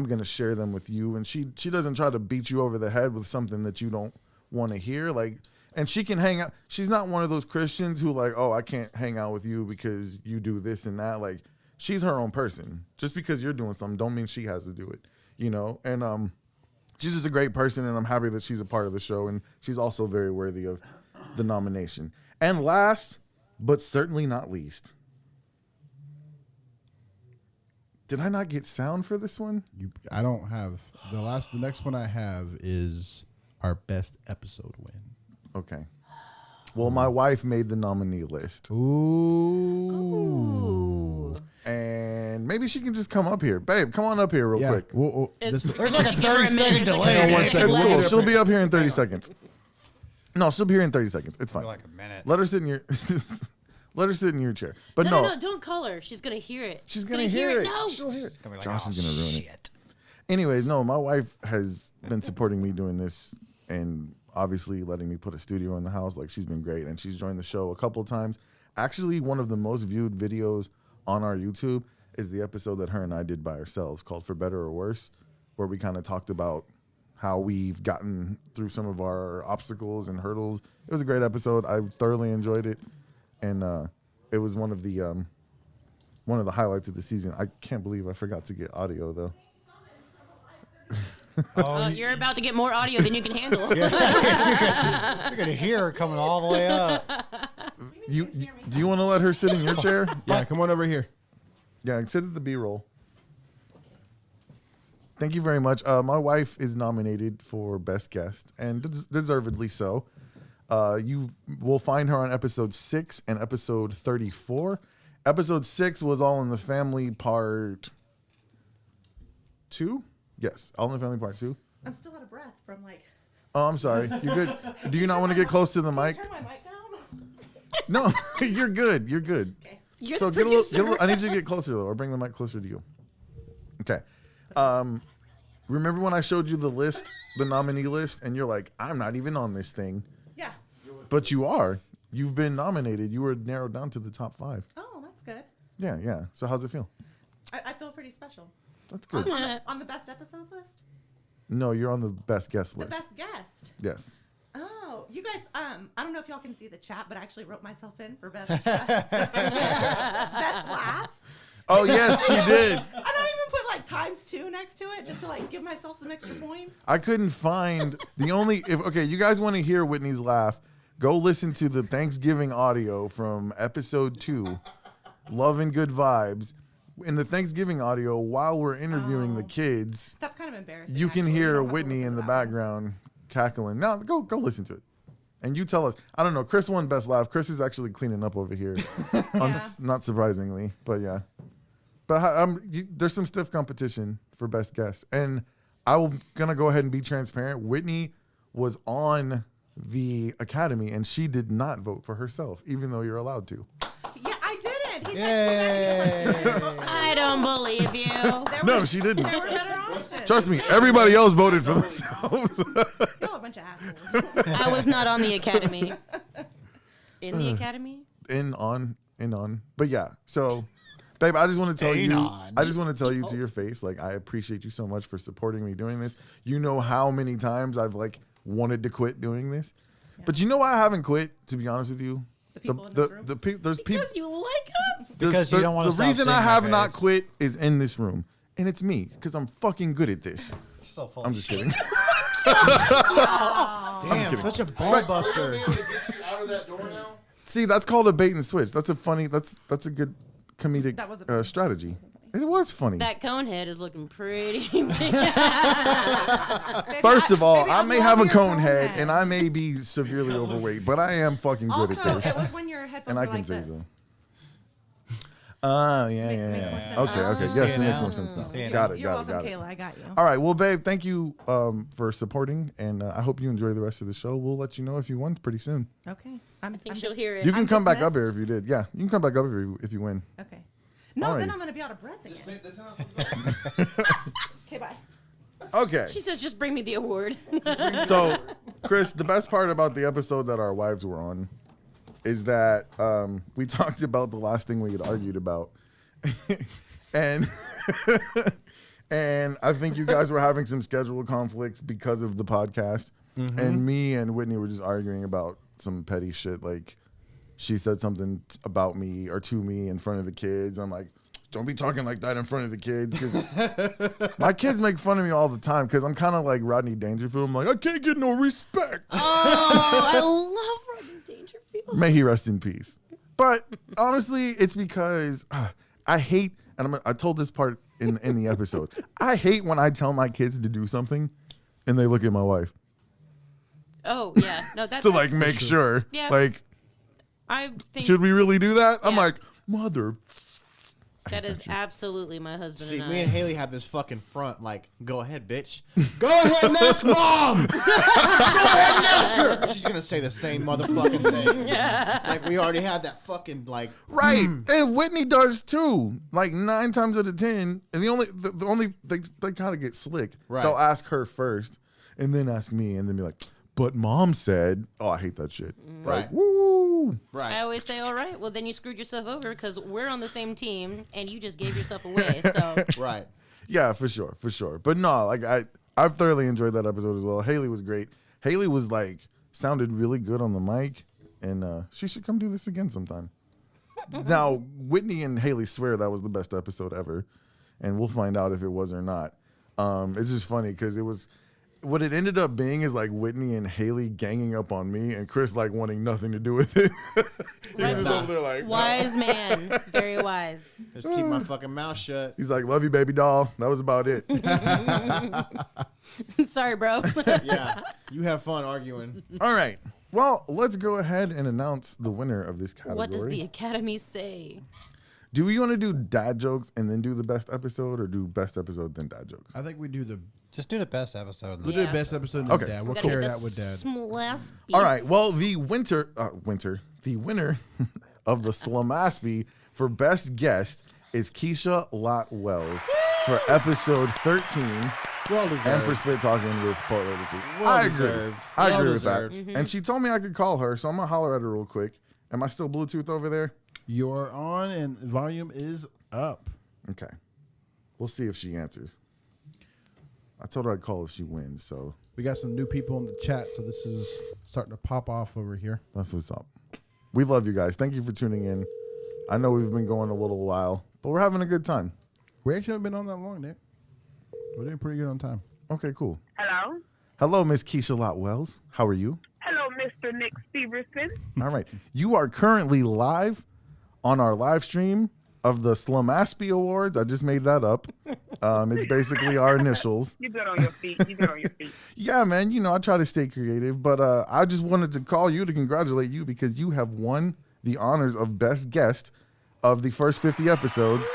gonna share them with you. And she doesn't try to beat you over the head with something that you don't want to hear. Like, and she can hang out. She's not one of those Christians who like, oh, I can't hang out with you because you do this and that. Like, she's her own person. Just because you're doing something don't mean she has to do it, you know? And she's just a great person, and I'm happy that she's a part of the show, and she's also very worthy of the nomination. And last, but certainly not least, did I not get sound for this one? I don't have the next one I have is our best episode win. Okay. Well, my wife made the nominee list. Ooh. And maybe she can just come up here. Babe, come on up here real quick. There's like a 30-second delay. It's cool. She'll be up here in 30 seconds. No, she'll be here in 30 seconds. It's fine. Like a minute. Let her sit in your let her sit in your chair. But no, don't call her. She's gonna hear it. She's gonna hear it. No. She'll hear it. Like, Josh is gonna ruin it. Anyways, no, my wife has been supporting me doing this and obviously letting me put a studio in the house. Like, she's been great, and she's joined the show a couple of times. Actually, one of the most viewed videos on our YouTube is the episode that her and I did by ourselves called For Better or Worse, where we kind of talked about how we've gotten through some of our obstacles and hurdles. It was a great episode. I thoroughly enjoyed it, and it was one of the highlights of the season. I can't believe I forgot to get audio though. You're about to get more audio than you can handle. You're gonna hear it coming all the way up. Do you want to let her sit in your chair? Yeah, come on over here. Yeah, sit at the B-roll. Thank you very much. My wife is nominated for Best Guest, and deservedly so. You will find her on episode 6 and episode 34. Episode 6 was All in the Family part 2? Yes, All in the Family part 2. I'm still out of breath from like... Oh, I'm sorry. You good? Do you not want to get close to the mic? Turn my mic down? No, you're good. You're good. Okay. You're So the get a producer. little, I need you to get closer, though, or bring the mic closer to you. Okay. Remember when I showed you the list, the nominee list, and you're like, I'm not even on this thing. Yeah. But you are. You've been nominated. You were narrowed down to the top 5. Oh, that's good. Yeah. So how's it feel? I feel pretty special. That's good. On the best episode list? No, you're on the best guest The list. best guest. Yes. Oh, you guys, I don't know if y'all can see the chat, but I actually wrote myself in for best best laugh. Oh, yes, she did. And I even put like ×2 next to it just to like give myself some extra points. I couldn't find the only okay, you guys want to hear Whitney's laugh, go listen to the Thanksgiving audio from episode 2, Love and Good Vibes. In the Thanksgiving audio, while we're interviewing the kids, that's kind of embarrassing. You can actually. hear You don't have to Whitney listen in to the that one. background cackling. Now go listen to it. And you tell us. I don't know. Chris won best laugh. Chris is actually cleaning up over here. Not surprisingly, but yeah. But there's some stiff competition for best guest, and I'm gonna go ahead and be transparent. Whitney was on the Academy, and she did not vote for herself, even though you're allowed to. Yeah, I didn't. He texted me. I don't believe you. No, she didn't. There were better options. Trust me, everybody else voted for themselves. Y'all are a bunch of assholes. I was not on the Academy. In the Academy? In on. But yeah, so babe, I just want to tell you, I just want to tell you to your face, like, I appreciate you so much for supporting me doing this. You know how many times I've like wanted to quit doing this, but you know why I haven't quit? To be honest with you, the people in this room. There's people Because you like us. Because you don't want to The stop reason seeing I my have not face. quit is in this room, and it's me because I'm fucking good at this. So full I'm of just shit. kidding. Damn, such a ball buster. See, that's called a bait and switch. That's a funny. That's a good comedic That wasn't funny. strategy. It was funny. That cone head is looking pretty. First of all, Baby, I I may love have a your cone cone head, head. and I may be severely overweight, but I am fucking good Also, at this. it was when your headphones And I were can like say this. so. Oh, yeah. Makes more sense. Okay. You see Yes, it it makes now? more sense now. See it Got now? it, You're got it, welcome, got it. Kayla. I got you. All right, well, babe, thank you for supporting, and I hope you enjoy the rest of the show. We'll let you know if you won pretty soon. Okay. I think she'll hear it. You can I'm come back up dismissed. here if you did. Yeah, you can come back up here if you win. Okay. No, Alrighty. then I'm going to be out of breath again. Okay, bye. Okay. She says, just bring me the award. So, Chris, the best part about the episode that our wives were on is that we talked about the last thing we had argued about. and and I think you guys were having some schedule conflicts because of the podcast. And me and Whitney were just arguing about some petty shit. Like, she said something about me or to me in front of the kids. I'm like, don't be talking like that in front of the kids. 'Cause my kids make fun of me all the time because I'm kind of like Rodney Dangerfield. I'm like, I can't get no respect. Oh, I love Rodney Dangerfield. May he rest in peace. But honestly, it's because I hate, and I told this part in the episode, I hate when I tell my kids to do something and they look at my wife. Oh, yeah. No, that's to like make sure. Yeah. Like, I think should we really do that? I'm Yeah. like, mother. that is absolutely my husband See, and me I. and Haley have this fucking front. Like, go ahead, bitch. Go ahead and ask mom. Go ahead and ask her. And she's gonna say the same motherfucking thing. Like, we already had that fucking like. Right, and Whitney does too. Like 9 times out of 10, and the only they kind of get slick. Right. They'll ask her first, and then ask me, and then be like, "But mom said," "Oh, I hate that shit." Right. Like, woo. Right. I always say, all right, well, then you screwed yourself over because we're on the same team and you just gave yourself away. So Right. Yeah, for sure. But no, like I thoroughly enjoyed that episode as well. Haley was great. Haley was like sounded really good on the mic, and she should come do this again sometime. Now, Whitney and Haley swear that was the best episode ever, and we'll find out if it was or not. It's just funny because it was. What it ended up being is like Whitney and Haley ganging up on me, and Chris like wanting nothing to do with it. He was over there like, wise man, very wise. Just keep my fucking mouth shut. He's like, "Love you, baby doll." That was about it. Sorry, bro. Yeah, you have fun arguing. All right. Well, let's go ahead and announce the winner of this category. What does the Academy say? Do we want to do dad jokes and then do the best episode, or do best episode then dad jokes? I think we do the Just do the best episode. do the best episode. And Okay. Dad. We'll We gotta carry get that with Dad. SLMASPY. All right. Well, the winner of the SLMASPY for best guest is Keisha Lott Wells for episode 13. Well deserved. And for Spit Talking with Poet Lady Key. Well I agree. deserved. I Well agree deserved. with that. And she told me I could call her, so I'm gonna holler at her real quick. Am I still Bluetooth over there? You're on, and volume is up. Okay. We'll see if she answers. I told her I'd call if she wins, so We got some new people in the chat, so this is starting to pop off over here. that's what's up. We love you guys. Thank you for tuning in. I know we've been going a little while, but we're having a good time. We actually haven't been on that long, Nick. We're doing pretty good on time. Okay, cool. Hello. Hello, Miss Keisha Lott Wells. How are you? Hello, Mr. Nick Stevenson. All right. You are currently live on our live stream of the SLMASPY Awards. I just made that up. It's basically our initials. You good on your feet. You good on your feet. Yeah, man. You know, I try to stay creative, but I just wanted to call you to congratulate you because you have won the honors of best guest of the first 50 episodes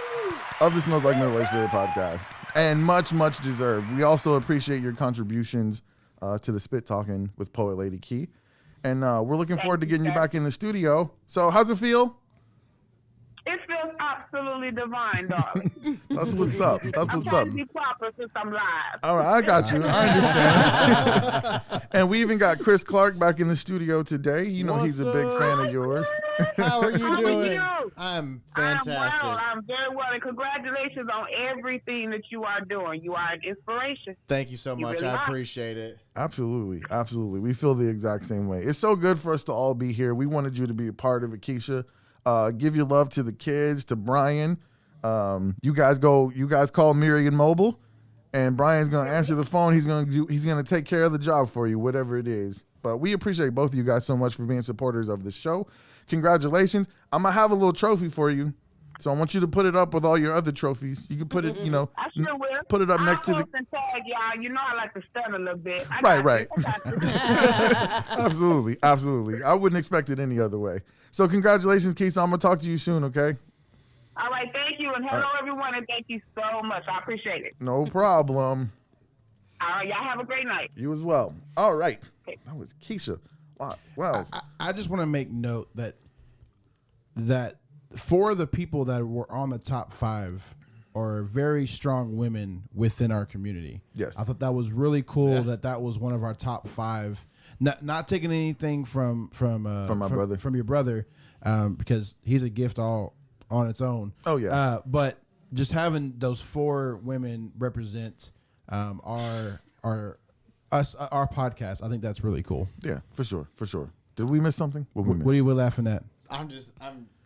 of the Smells Like Middle Age Spirit podcast. And much, much deserved. We also appreciate your contributions to the Spit Talking with Poet Lady Key. And we're looking forward to getting you back in the studio. So how's it feel? It feels absolutely divine, darling. That's what's up. That's I'm what's trying up. to be proper since I'm live. All right, I got you. I understand. And we even got Chris Clark back in the studio today. You know he's a big fan of yours. How are you How are doing? you? I'm fantastic. I'm very well, and congratulations on everything that you are doing. You are an inspiration. Thank you so You much. really I are. appreciate it. Absolutely. Absolutely. We feel the exact same way. It's so good for us to all be here. We wanted you to be a part of it, Keisha. Give your love to the kids, to Brian. You guys call Miriam Mobile, and Brian's gonna answer the phone. He's gonna take care of the job for you, whatever it is. But we appreciate both of you guys so much for being supporters of the show. Congratulations. I'm gonna have a little trophy for you. So I want you to put it up with all your other trophies. You can put it, you know, I sure will. put it up next to the. I'll post and tag y'all. You know I like to stun a little bit. I Right, got right. you. I got you. Absolutely, absolutely. I wouldn't expect it any other way. So congratulations, Keisha. I'm gonna talk to you soon, okay? All right, thank you, and hello everyone, and thank you so much. I appreciate it. No problem. All right, y'all have a great night. You as well. All right. That was Keisha. Wow. I just want to make note that for the people that were on the top 5 are very strong women within our community. Yes. I thought that was really cool that was one of our top 5. Not taking anything from your brother, because he's a gift all on its own. Oh yeah. But just having those 4 women represent our podcast, I think that's really cool. Yeah, for sure. Did we miss something? What we miss? What are you laughing at? I'm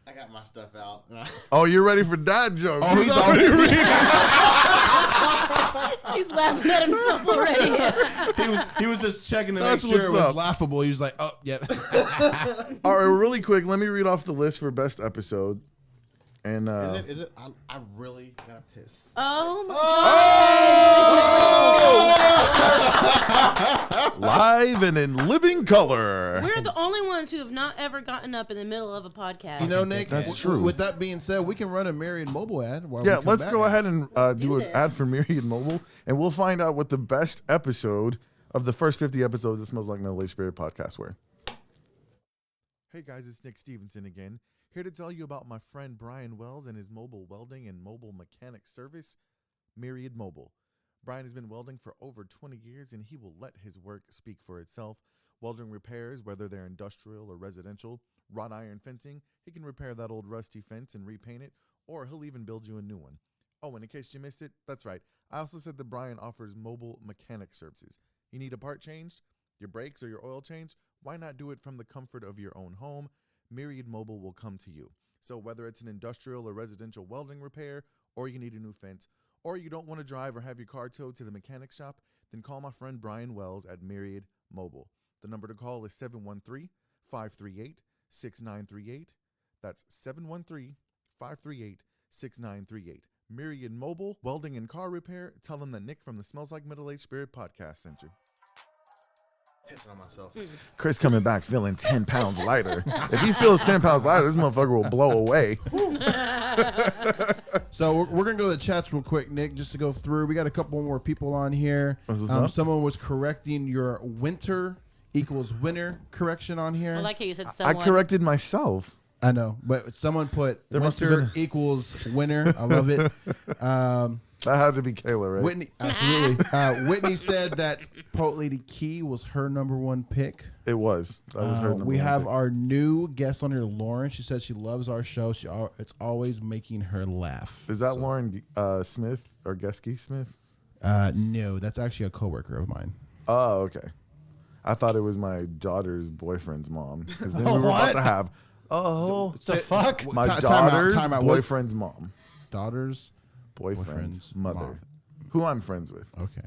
I got my stuff out. Oh, you're ready for dad jokes. Oh, he's already reading. He's laughing at himself already. He was just checking to That's make sure it what's was up. laughable. He was like, oh, yep. All right, really quick, let me read off the list for best episode. And Is it? I really gotta piss. Oh my God. live and in living color. We're the only ones who have not ever gotten up in the middle of a podcast. You know, Nick, That's true. With that being said, we can run a Myriad mobile ad. While Yeah, we come let's back. go ahead and do an this. ad for Myriad Mobile, and we'll find out what the best episode of the first 50 episodes of Smells Like Middle-Aged Spirit podcast were. Hey guys, it's Nick Stevenson again, here to tell you about my friend Brian Wells and his mobile welding and mobile mechanic service, Myriad Mobile. Brian has been welding for over 20 years, and he will let his work speak for itself. Welding repairs, whether they're industrial or residential, wrought iron fencing, he can repair that old rusty fence and repaint it, or he'll even build you a new one. Oh, and in case you missed it, that's right. I also said that Brian offers mobile mechanic services. You need a part changed, your brakes or your oil change? Why not do it from the comfort of your own home? Myriad Mobile will come to you. So whether it's an industrial or residential welding repair, or you need a new fence, or you don't want to drive or have your car towed to the mechanic shop, then call my friend Brian Wells at Myriad Mobile. The number to call is 713-538-6938. That's 713-538-6938. Myriad Mobile, welding and car repair. Tell them that Nick from the Smells Like Middle-Aged Spirit podcast sent you. Pissing on myself. Chris coming back feeling 10 pounds lighter. If he feels 10 pounds lighter, this motherfucker will blow away. So we're going to go to the chats real quick, Nick, just to go through. We got a couple more people on here. What's up? Someone was correcting your winter equals winter correction on here. I like how you said someone. I corrected myself. I know, but someone put There must have winter been equals winter. I love it. That had to be Kayla, right? Whitney, absolutely. Whitney said that Poet Lady Key was her number one pick. It was. That was her number We one have pick. our new guest on here, Lauren. She said she loves our show. It's always making her laugh. Is that Lauren Smith or Geske Smith? No, that's actually a coworker of mine. Oh, okay. I thought it was my daughter's boyfriend's mom. Because then we were about to have, the fuck? my Time out, daughter's time out. boyfriend's mom. Daughter's Boyfriend's boyfriend's mother. mom. Who I'm friends with. Okay.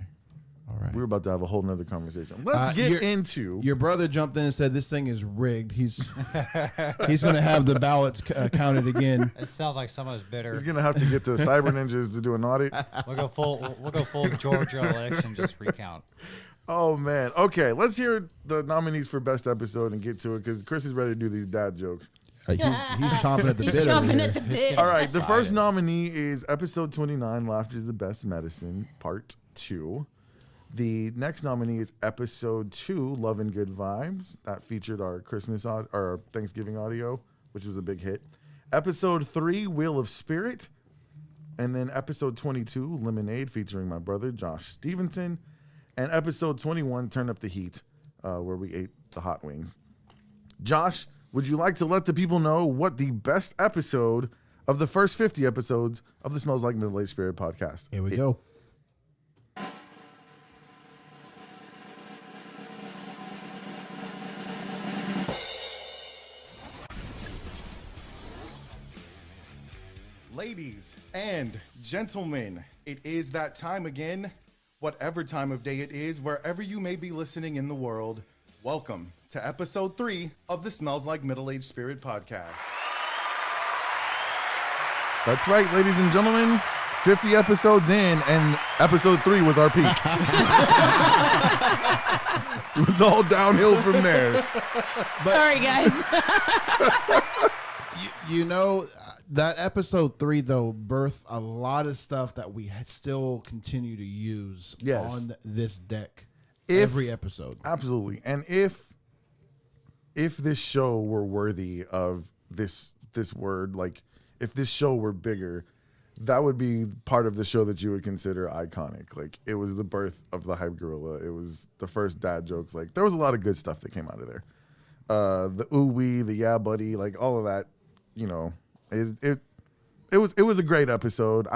All right. We were about to have a whole nother conversation. Let's get into. Your brother jumped in and said this thing is rigged. He's going to have the ballots counted again. It sounds like someone's bitter. He's gonna have to get the cyber ninjas to do an audit. We'll go full Georgia election, just recount. Oh man. Okay, let's hear the nominees for best episode and get to it because Chris is ready to do these dad jokes. He's chomping at the He's bit. over chomping here. at the bit. All right, the first nominee is episode 29, Laughter is the Best Medicine, part 2. The next nominee is episode 2, Love and Good Vibes. That featured our our Thanksgiving audio, which was a big hit. Episode 3, Wheel of Spirit. And then episode 22, Lemonade, featuring my brother, Josh Stevenson. And episode 21, Turn Up the Heat, where we ate the hot wings. Josh, would you like to let the people know what the best episode of the first 50 episodes of the Smells Like Middle-Aged Spirit podcast? Here we go. Ladies and gentlemen, it is that time again. Whatever time of day it is, wherever you may be listening in the world, welcome to episode 3 of the Smells Like Middle-Aged Spirit podcast. That's right, ladies and gentlemen. 50 episodes in, and episode 3 was our peak. It was all downhill from there. Sorry, guys. You know, that episode 3, though, birthed a lot of stuff that we still continue to use on this deck every episode. Absolutely. And if this show were worthy of this word, like if this show were bigger, that would be part of the show that you would consider iconic. Like it was the birth of the Hype Gorilla. It was the first dad jokes. Like there was a lot of good stuff that came out of there. The ooh wee, the yeah buddy, like all of that, you know, it was a great episode.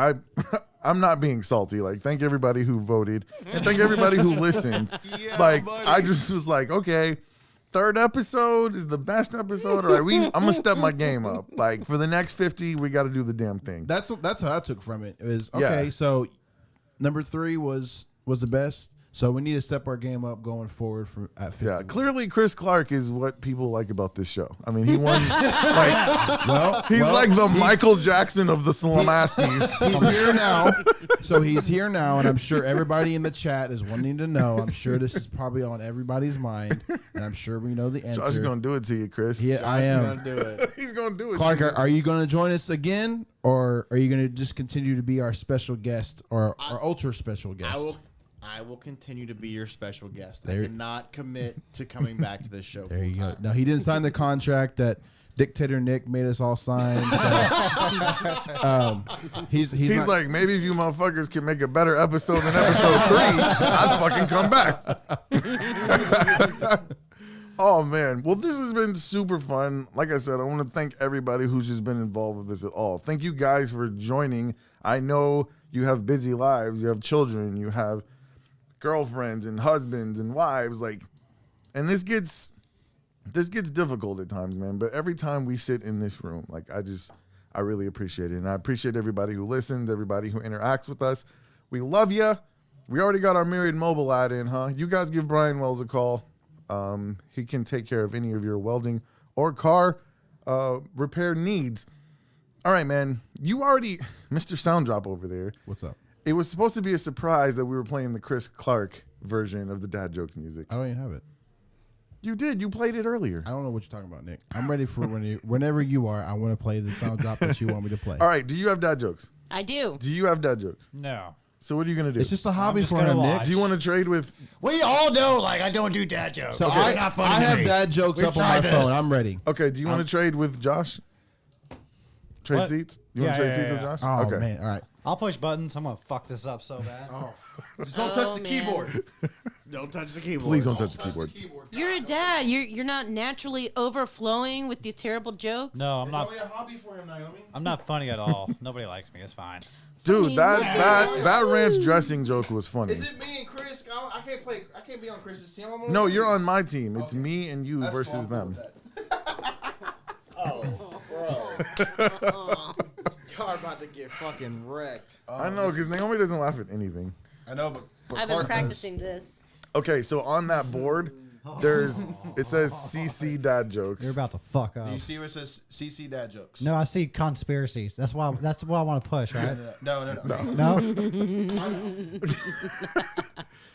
I'm not being salty. Like thank everybody who voted and thank everybody who listened. Yeah, like buddy. I just was like, okay, third episode is the best episode, or I'm gonna step my game up. Like for the next 50, we got to do the damn thing. That's how I took from it. It was okay. So number 3 was the best. So we need to step our game up going forward at 50. Yeah, clearly Chris Clark is what people like about this show. I mean, he won. He's like the Michael Jackson of the SLMASPYs. He's here now. So he's here now, and I'm sure everybody in the chat is wanting to know. I'm sure this is probably on everybody's mind, and I'm sure we know the answer. Josh is going to do it to you, Chris. Yeah, I am. Gonna do it. He's going to do it. Clark, are you going to join us again, or are you going to just continue to be our special guest or our ultra special guest? I will continue to be your special guest. There- I cannot commit to coming back to this show. There you go. No, he didn't sign the contract that Dictator Nick made us all sign. So, he's not- like, maybe if you motherfuckers can make a better episode than episode 3, I'd fucking come back. Oh, man. Well, this has been super fun. Like I said, I want to thank everybody who's just been involved with this at all. Thank you guys for joining. I know you have busy lives. You have children. You have girlfriends and husbands and wives. And this gets difficult at times, man. But every time we sit in this room, I really appreciate it. And I appreciate everybody who listens, everybody who interacts with us. We love you. We already got our Myriad mobile ad in, huh? You guys give Brian Wells a call. He can take care of any of your welding or car repair needs. All right, man. You already, Mr. Sound Drop over there. What's up? It was supposed to be a surprise that we were playing the Chris Clark version of the Dad Jokes music. I don't even have it. You did. You played it earlier. I don't know what you're talking about, Nick. I'm ready for whenever you are. I want to play the sound drop that you want me to play. All right. Do you have dad jokes? I do. Do you have dad jokes? No. So what are you going to do? It's just a hobby for him, Nick. Do you want to trade with... We all know, I don't do dad jokes. So Okay. Not funny I to have me. dad jokes We've up on my tried this. phone. I'm ready. Okay. Do you want to trade with Josh? Trade What? seats? You want to trade seats with Josh? Oh, okay. man. All right. I'll push buttons. I'm going to fuck this up so bad. Just don't touch the keyboard. Don't touch the keyboard. Please don't touch the keyboard. You're a dad. You're not naturally overflowing with these terrible jokes. No, I'm not. Only a hobby for him, Naomi. I'm not funny at all. Nobody likes me. It's fine. Dude, that ranch dressing joke was funny. Is it me and Chris? I can't be on Chris's team. I'm No, you're on my team. It's me and you That's versus cool. I'm them. Oh, bro. Y'all are about to get fucking wrecked. I know, because Naomi doesn't laugh at anything. I know, but I've been Clark does. practicing this. Okay, so on that board, it says CC dad jokes. You're about to fuck up. Do you see where it says CC dad jokes? No, I see conspiracies. That's what I want to push, right? No. No?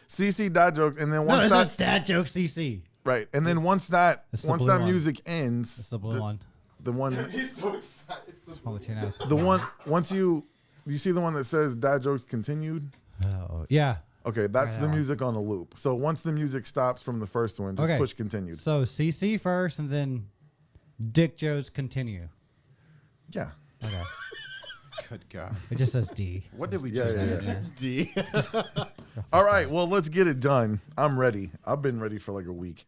CC dad jokes, and then No, once it's that not dad joke CC. right, and then once that It's the blue one. music ends, It's the blue one. the one He's so excited. Smoke it to your nose. the one once you see the one that says dad jokes continued. Oh, yeah. Okay, that's Right, the that one. music on a loop. So once the music stops from the first one, just Okay. push continued. So CC first, and then Dick Joe's continue. Yeah. Okay. Good God. It just says D. What did we Yeah, just do? yeah, yeah. D. All right, well, let's get it done. I'm ready. I've been ready for like a week.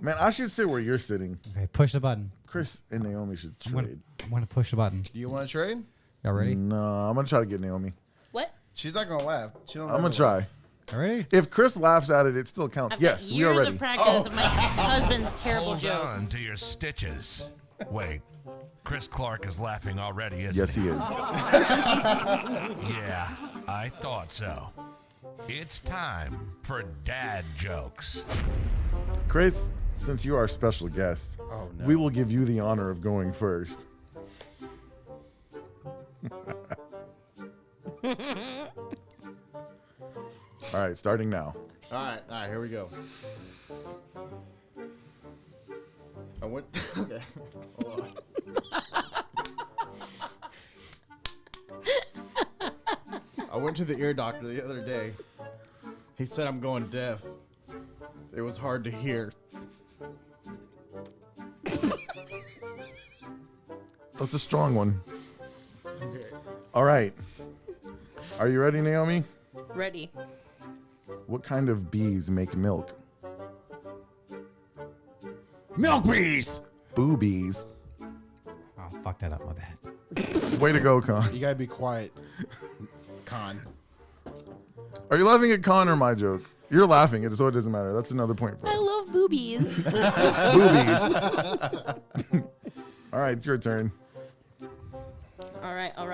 Man, I should sit where you're sitting. Okay, push the button. Chris and Naomi should I'm trade. gonna push the button. Do you want to trade? Y'all ready? No, I'm gonna try to get Naomi. What? She's not gonna laugh. I'm gonna try. Y'all ready? If Chris laughs at it, it still counts. I've Yes, got we are years ready. of practice of my husband's terrible Hold on jokes. to your stitches. Wait, Chris Clark is laughing already, isn't Yes, he is. Yeah, I thought so. It's time for dad jokes. Chris, since you are our special guest, Oh, no. we will give you the honor of going first. All right, starting now. All right, here we go. I went. Okay. Hold on. I went to the ear doctor the other day. He said I'm going deaf. It was hard to hear. That's a strong one. All right. Are you ready, Naomi? Ready. What kind of bees make milk? Milk bees. Boobies. Oh, fuck that up. My bad. Way to go, Con. You gotta be quiet, Con. Are you laughing at Con or my joke? You're laughing, so it doesn't matter. That's another point for us. I love boobies. Boobies. All right, it's your turn. All right. I'm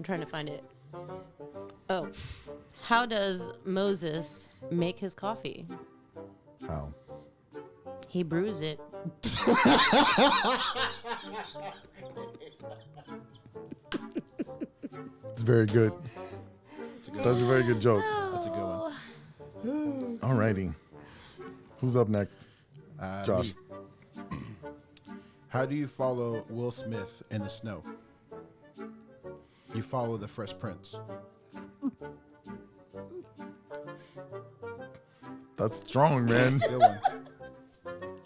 trying to find it. Oh. How does Moses make his coffee? How? He brews it. It's very good. That's a very good joke. That's a good one. All righty. Who's up next? Josh. Me. How do you follow Will Smith in the snow? You follow the Fresh Prince. That's strong, man. Good one.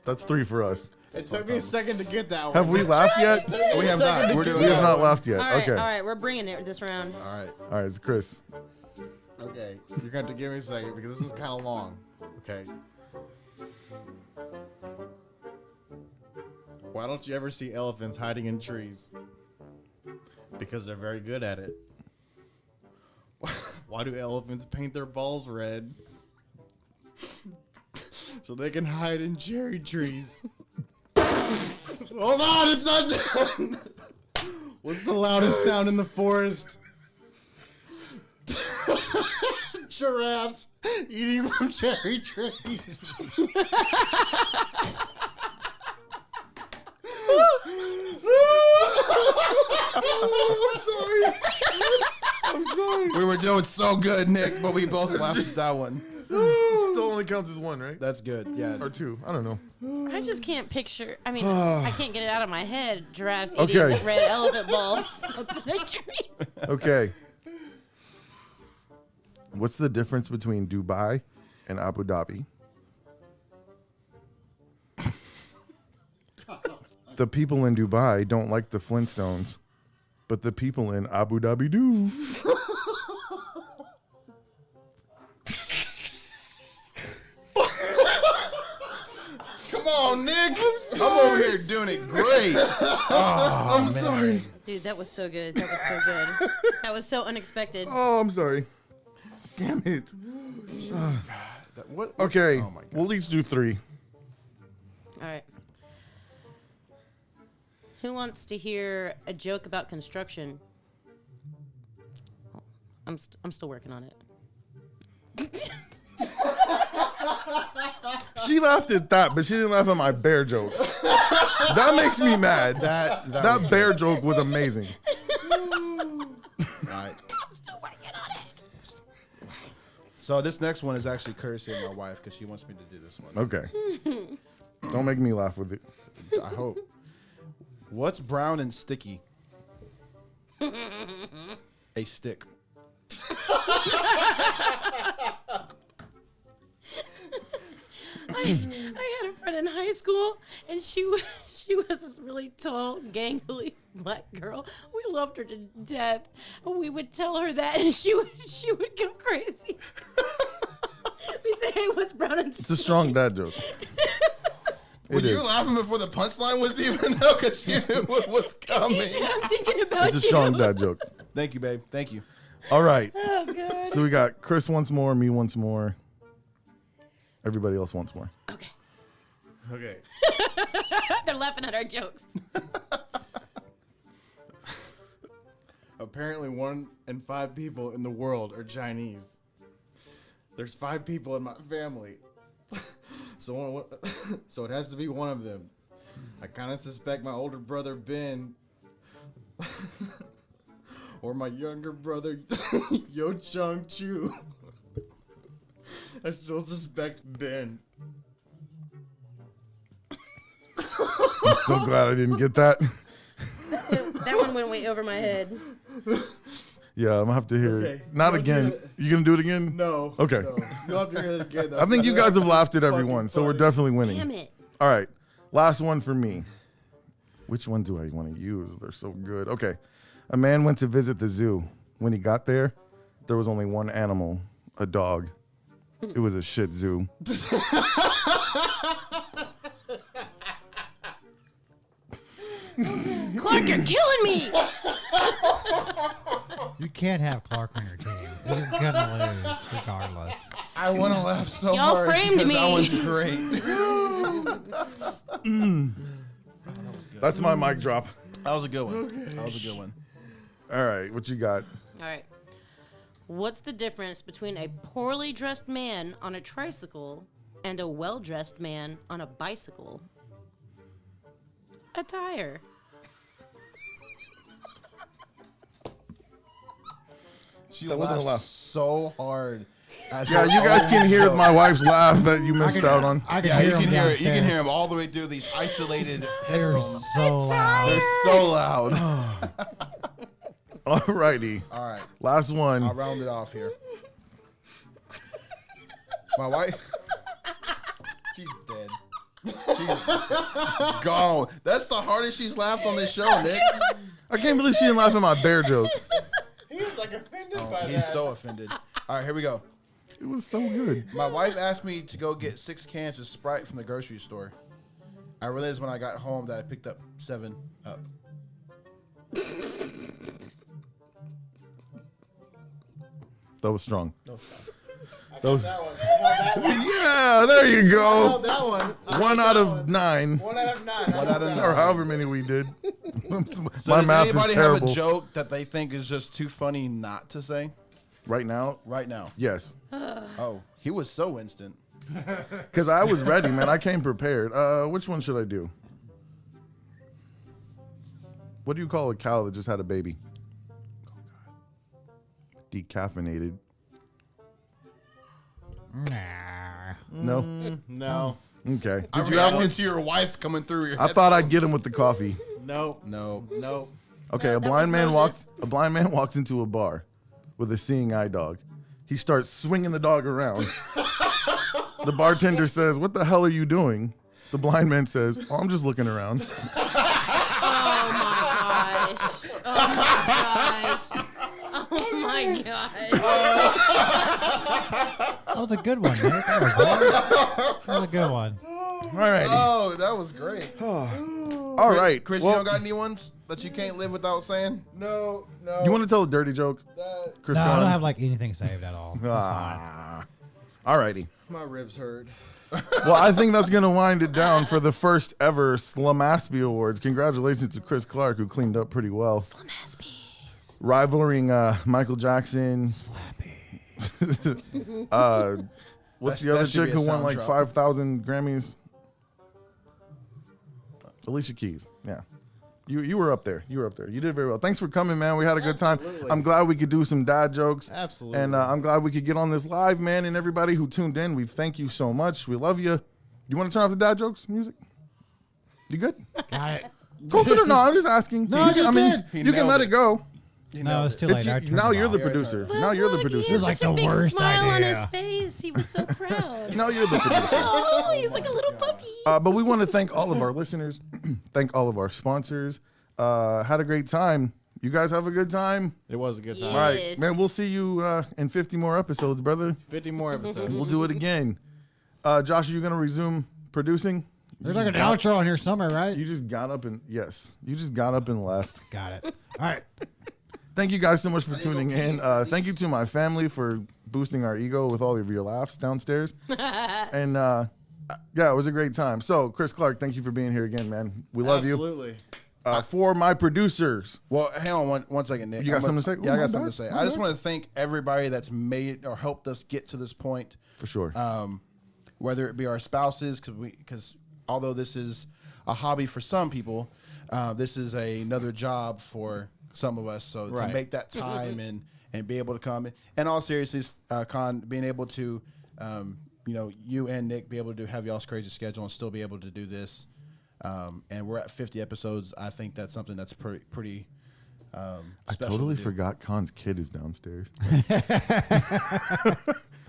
That's 3 for us. It took me a second to get that one. Have we laughed yet? We have not. We have not laughed yet. All right, Okay. all right, we're bringing it this round. All right. All right, it's Chris. Okay, you're going to have to give me a second because this is kind of long. Okay. Why don't you ever see elephants hiding in trees? Because they're very good at it. Why do elephants paint their balls red? So they can hide in cherry trees. Hold on, it's not done. What's the loudest sound in the forest? Giraffes eating from cherry trees. I'm sorry. We were doing so good, Nick, but we both laughed at that one. Still only counts as 1, right? That's good. Yeah. Or 2. I don't know. I just can't picture. I mean, I can't get it out of my head. Giraffes eating red elephant balls up in a tree. Okay. What's the difference between Dubai and Abu Dhabi? The people in Dubai don't like the Flintstones, but the people in Abu Dhabi do. Come on, Nick. I'm over here doing it great. Oh, I'm sorry. Dude, that was so good. That was so good. That was so unexpected. Oh, I'm sorry. Damn it. What? Okay, Oh my God. we'll each do 3. All right. Who wants to hear a joke about construction? I'm still working on it. She laughed at that, but she didn't laugh at my bear joke. That makes me mad. That bear joke was amazing. Right. So this next one is actually courtesy of my wife because she wants me to do this one. Okay. Don't make me laugh with it. I hope. What's brown and sticky? A stick. I had a friend in high school, and she was this really tall, gangly black girl. We loved her to death. We would tell her that, and she would go crazy. We say, "Hey, what's brown and sticky?" It's a strong dad joke. Were you laughing before the punchline was even out because you knew what was coming? I'm thinking about It's a strong dad joke. Thank you, babe. Thank you. All right. Oh, God. So we got Chris once more, me once more. Everybody else once more. Okay. Okay. They're laughing at our jokes. Apparently 1 in 5 people in the world are Chinese. There's 5 people in my family. So it has to be one of them. I kind of suspect my older brother Ben or my younger brother Yo Chung Chu. I still suspect Ben. I'm so glad I didn't get that. That one went way over my head. Yeah, I'm gonna have to hear Okay. it. Not Don't again. do it. You gonna do it again? No. Okay. No. You'll have to hear it again. I think you guys have laughed at every one, so we're definitely winning. Damn it. All right, last one for me. Which one do I want to use? They're so good. Okay. A man went to visit the zoo. When he got there, there was only one animal, a dog. It was a Shih Tzu. Clark, you're killing me. You can't have Clark on your team. You're gonna lose regardless. I want to laugh so Y'all hard framed because me. that one's great. That's my mic drop. That was a good one. That was a good one. All right, what you got? All right. What's the difference between a poorly dressed man on a tricycle and a well-dressed man on a bicycle? Attire. She That wasn't a laugh. so hard. Yeah, you guys can hear my wife's laugh that you missed out on. You can hear it. You can hear them all the way through these isolated headphones. So loud. They're so loud. Alrighty. All right. Last one. I'll round it off here. My wife. She's dead. She's gone. That's the hardest she's laughed on this show, Nick. I can't believe she didn't laugh at my bear joke. He was like offended by that. He's so offended. All right, here we go. It was so good. My wife asked me to go get 6 cans of Sprite from the grocery store. I realized when I got home that I picked up 7 up. That was strong. That was- that one. I held that one. Yeah, there you I go. held that one. I 1 held out that of one. 9. 1 out of 9. 1 out of 9. Or however many we did. So My does math is anybody have terrible. a joke that they think is just too funny not to say? Right now? Right now. Yes. Oh, he was so instant. Because I was ready, man. I came prepared. Which one should I do? What do you call a cow that just had a baby? Decaffeinated. No? No. Okay. I Did you have one? reacted to your wife coming through your I thought I'd get him with the coffee. No. No. No. Okay, a blind man walks into a bar with a seeing eye dog. He starts swinging the dog around. The bartender says, "What the hell are you doing?" The blind man says, "Oh, I'm just looking around." Oh my gosh. That was a good one, Nick. That was a good one. All right. Oh, that was great. All right. Chris, Well, you don't got any ones that you can't live without saying? No. you want to tell a dirty joke? Chris, No, go I don't on. have like anything saved at all. That's Ah. All righty. My ribs hurt. Well, I think that's going to wind it down for the first ever SLMASPY Awards. Congratulations to Chris Clark, who cleaned up pretty well. SLMASPYs. Rivaling Michael Jackson. What's the other That should chick be a who won sound like drop. 5,000 Grammys? Alicia Keys. Yeah. You were up there. You were up there. You did very well. Thanks for coming, man. We had a good time. Absolutely. I'm glad we could do some dad jokes. Absolutely. And I'm glad we could get on this live, man. And everybody who tuned in, we thank you so much. We love you. You want to turn off the dad jokes music? You good? Got it. Cool. No, I'm just asking. No, I just did. He you can nailed let it. it go. No, it's too It's late. I you, turned now it you're the off. producer. But Now you're the look, producer. He has like such a the big worst smile on his idea. face. He was so proud. Now you're the producer. Oh, he's like a little puppy. But we want to thank all of our listeners, thank all of our sponsors. Had a great time. You guys have a good time. It was a good time. All right, Yes. man. We'll see you in 50 more episodes, brother. 50 more episodes. We'll do it again. Josh, are you gonna resume producing? There's like an outro in here somewhere, right? You just got up and you just got up and left. Got it. All right. Thank you guys so much for tuning in. Thank you to my family for boosting our ego with all of your laughs downstairs. And yeah, it was a great time. So, Chris Clark, thank you for being here again, man. We love you. Absolutely. For my producers, Well, hang on one second, Nick. You got I'm something to say? Yeah, Oh, I my got something bad. to say. My I just bad. want to thank everybody that's made or helped us get to this point. for sure. Whether it be our spouses, because although this is a hobby for some people, this is another job for some of us. So Right. to make that time and be able to come, and all seriousness, Con, being able to, you and Nick be able to have y'all's crazy schedule and still be able to do this. And we're at 50 episodes. I think that's something that's pretty I special totally to do. forgot Khan's kid is downstairs.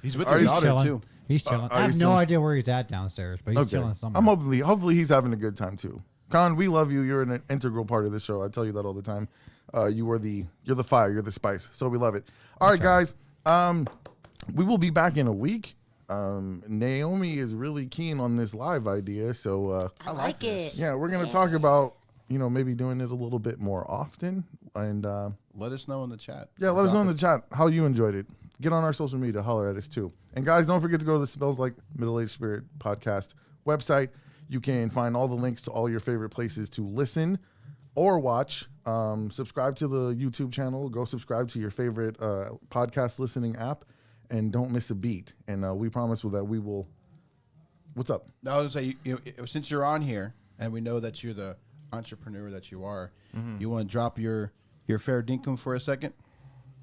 He's with Are his you daughter chilling? too. He's chilling. are I you have no chilling? idea where he's at downstairs, but he's chilling somewhere. Hopefully he's having a good time too. Khan, we love you. You're an integral part of this show. I tell you that all the time. You're the fire. You're the spice. So we love it. All right, guys. We will be back in a week. Naomi is really keen on this live idea, so I like it. yeah, we're gonna talk about maybe doing it a little bit more often. And let us know in the chat. Yeah, let us know in the chat how you enjoyed it. Get on our social media, holler at us too. And guys, don't forget to go to the Smells Like Middle-Aged Spirit podcast website. You can find all the links to all your favorite places to listen or watch. Subscribe to the YouTube channel. Go subscribe to your favorite podcast listening app, and don't miss a beat. And we promise that we will. What's up? I was gonna say, since you're on here, and we know that you're the entrepreneur that you are, you want to drop your fair dinkum for a second?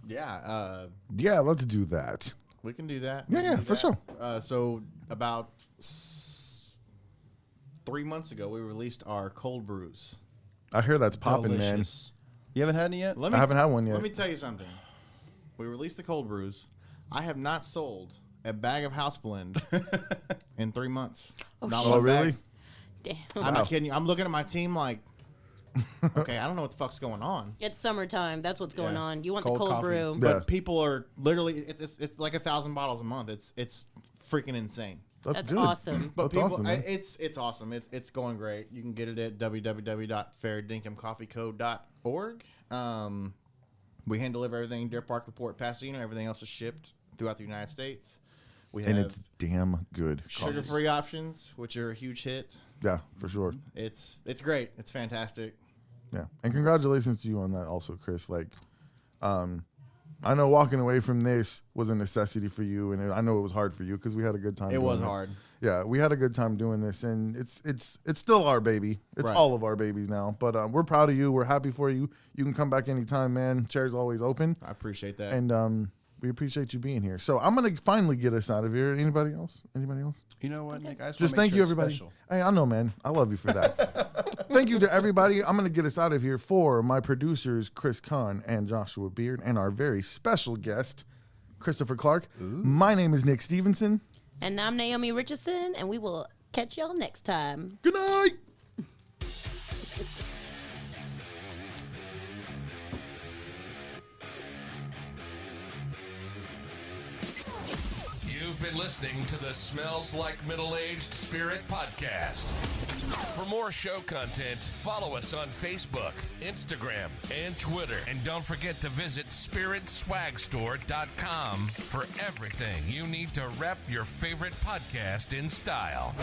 Yeah. Yeah, let's do that. We can do that. Yeah, for sure. So about 3 months ago, we released our cold brews. I hear that's popping, man. You haven't had any yet? I haven't had one yet. Let me tell you something. We released the cold brews. I have not sold a bag of house blend in 3 months. Oh, really? Damn. I'm not kidding you. I'm looking at my team like, okay, I don't know what the fuck's going on. It's summertime. That's what's going on. You want Cold the cold coffee. brew. But people are literally, it's like 1,000 bottles a month. It's freaking insane. That's good. Awesome. But That's people, awesome, man. it's awesome. It's going great. You can get it at www.fairdinkumcoffeeco.org. We hand deliver everything Deer Park, LaPorte, Pasadena. Everything else is shipped throughout the United States. We have And it's damn good. sugar-free options, which are a huge hit. Yeah, for sure. It's great. It's fantastic. Yeah, and congratulations to you on that also, Chris. Like, I know walking away from this was a necessity for you, and I know it was hard for you because we had a good time. It doing was this. hard. Yeah, we had a good time doing this, and it's still our baby. It's Right. all of our babies now. But we're proud of you. We're happy for you. You can come back anytime, man. Chair's always open. I appreciate that. And we appreciate you being here. So I'm gonna finally get us out of here. Anybody else? You know what, Nick? I just Just wanna make thank sure you, it's everybody. special. Hey, I know, man. I love you for that. Thank you to everybody. I'm going to get us out of here for my producers, Chris Kahn and Joshua Beard, and our very special guest, Christopher Clark. My name is Nick Stevenson. And I'm Naomi Richardson, and we will catch y'all next time. Good night. You've been listening to the Smells Like Middle-Aged Spirit podcast. For more show content, follow us on Facebook, Instagram, and Twitter. And don't forget to visit spiritswagstore.com for everything you need to rep your favorite podcast in style.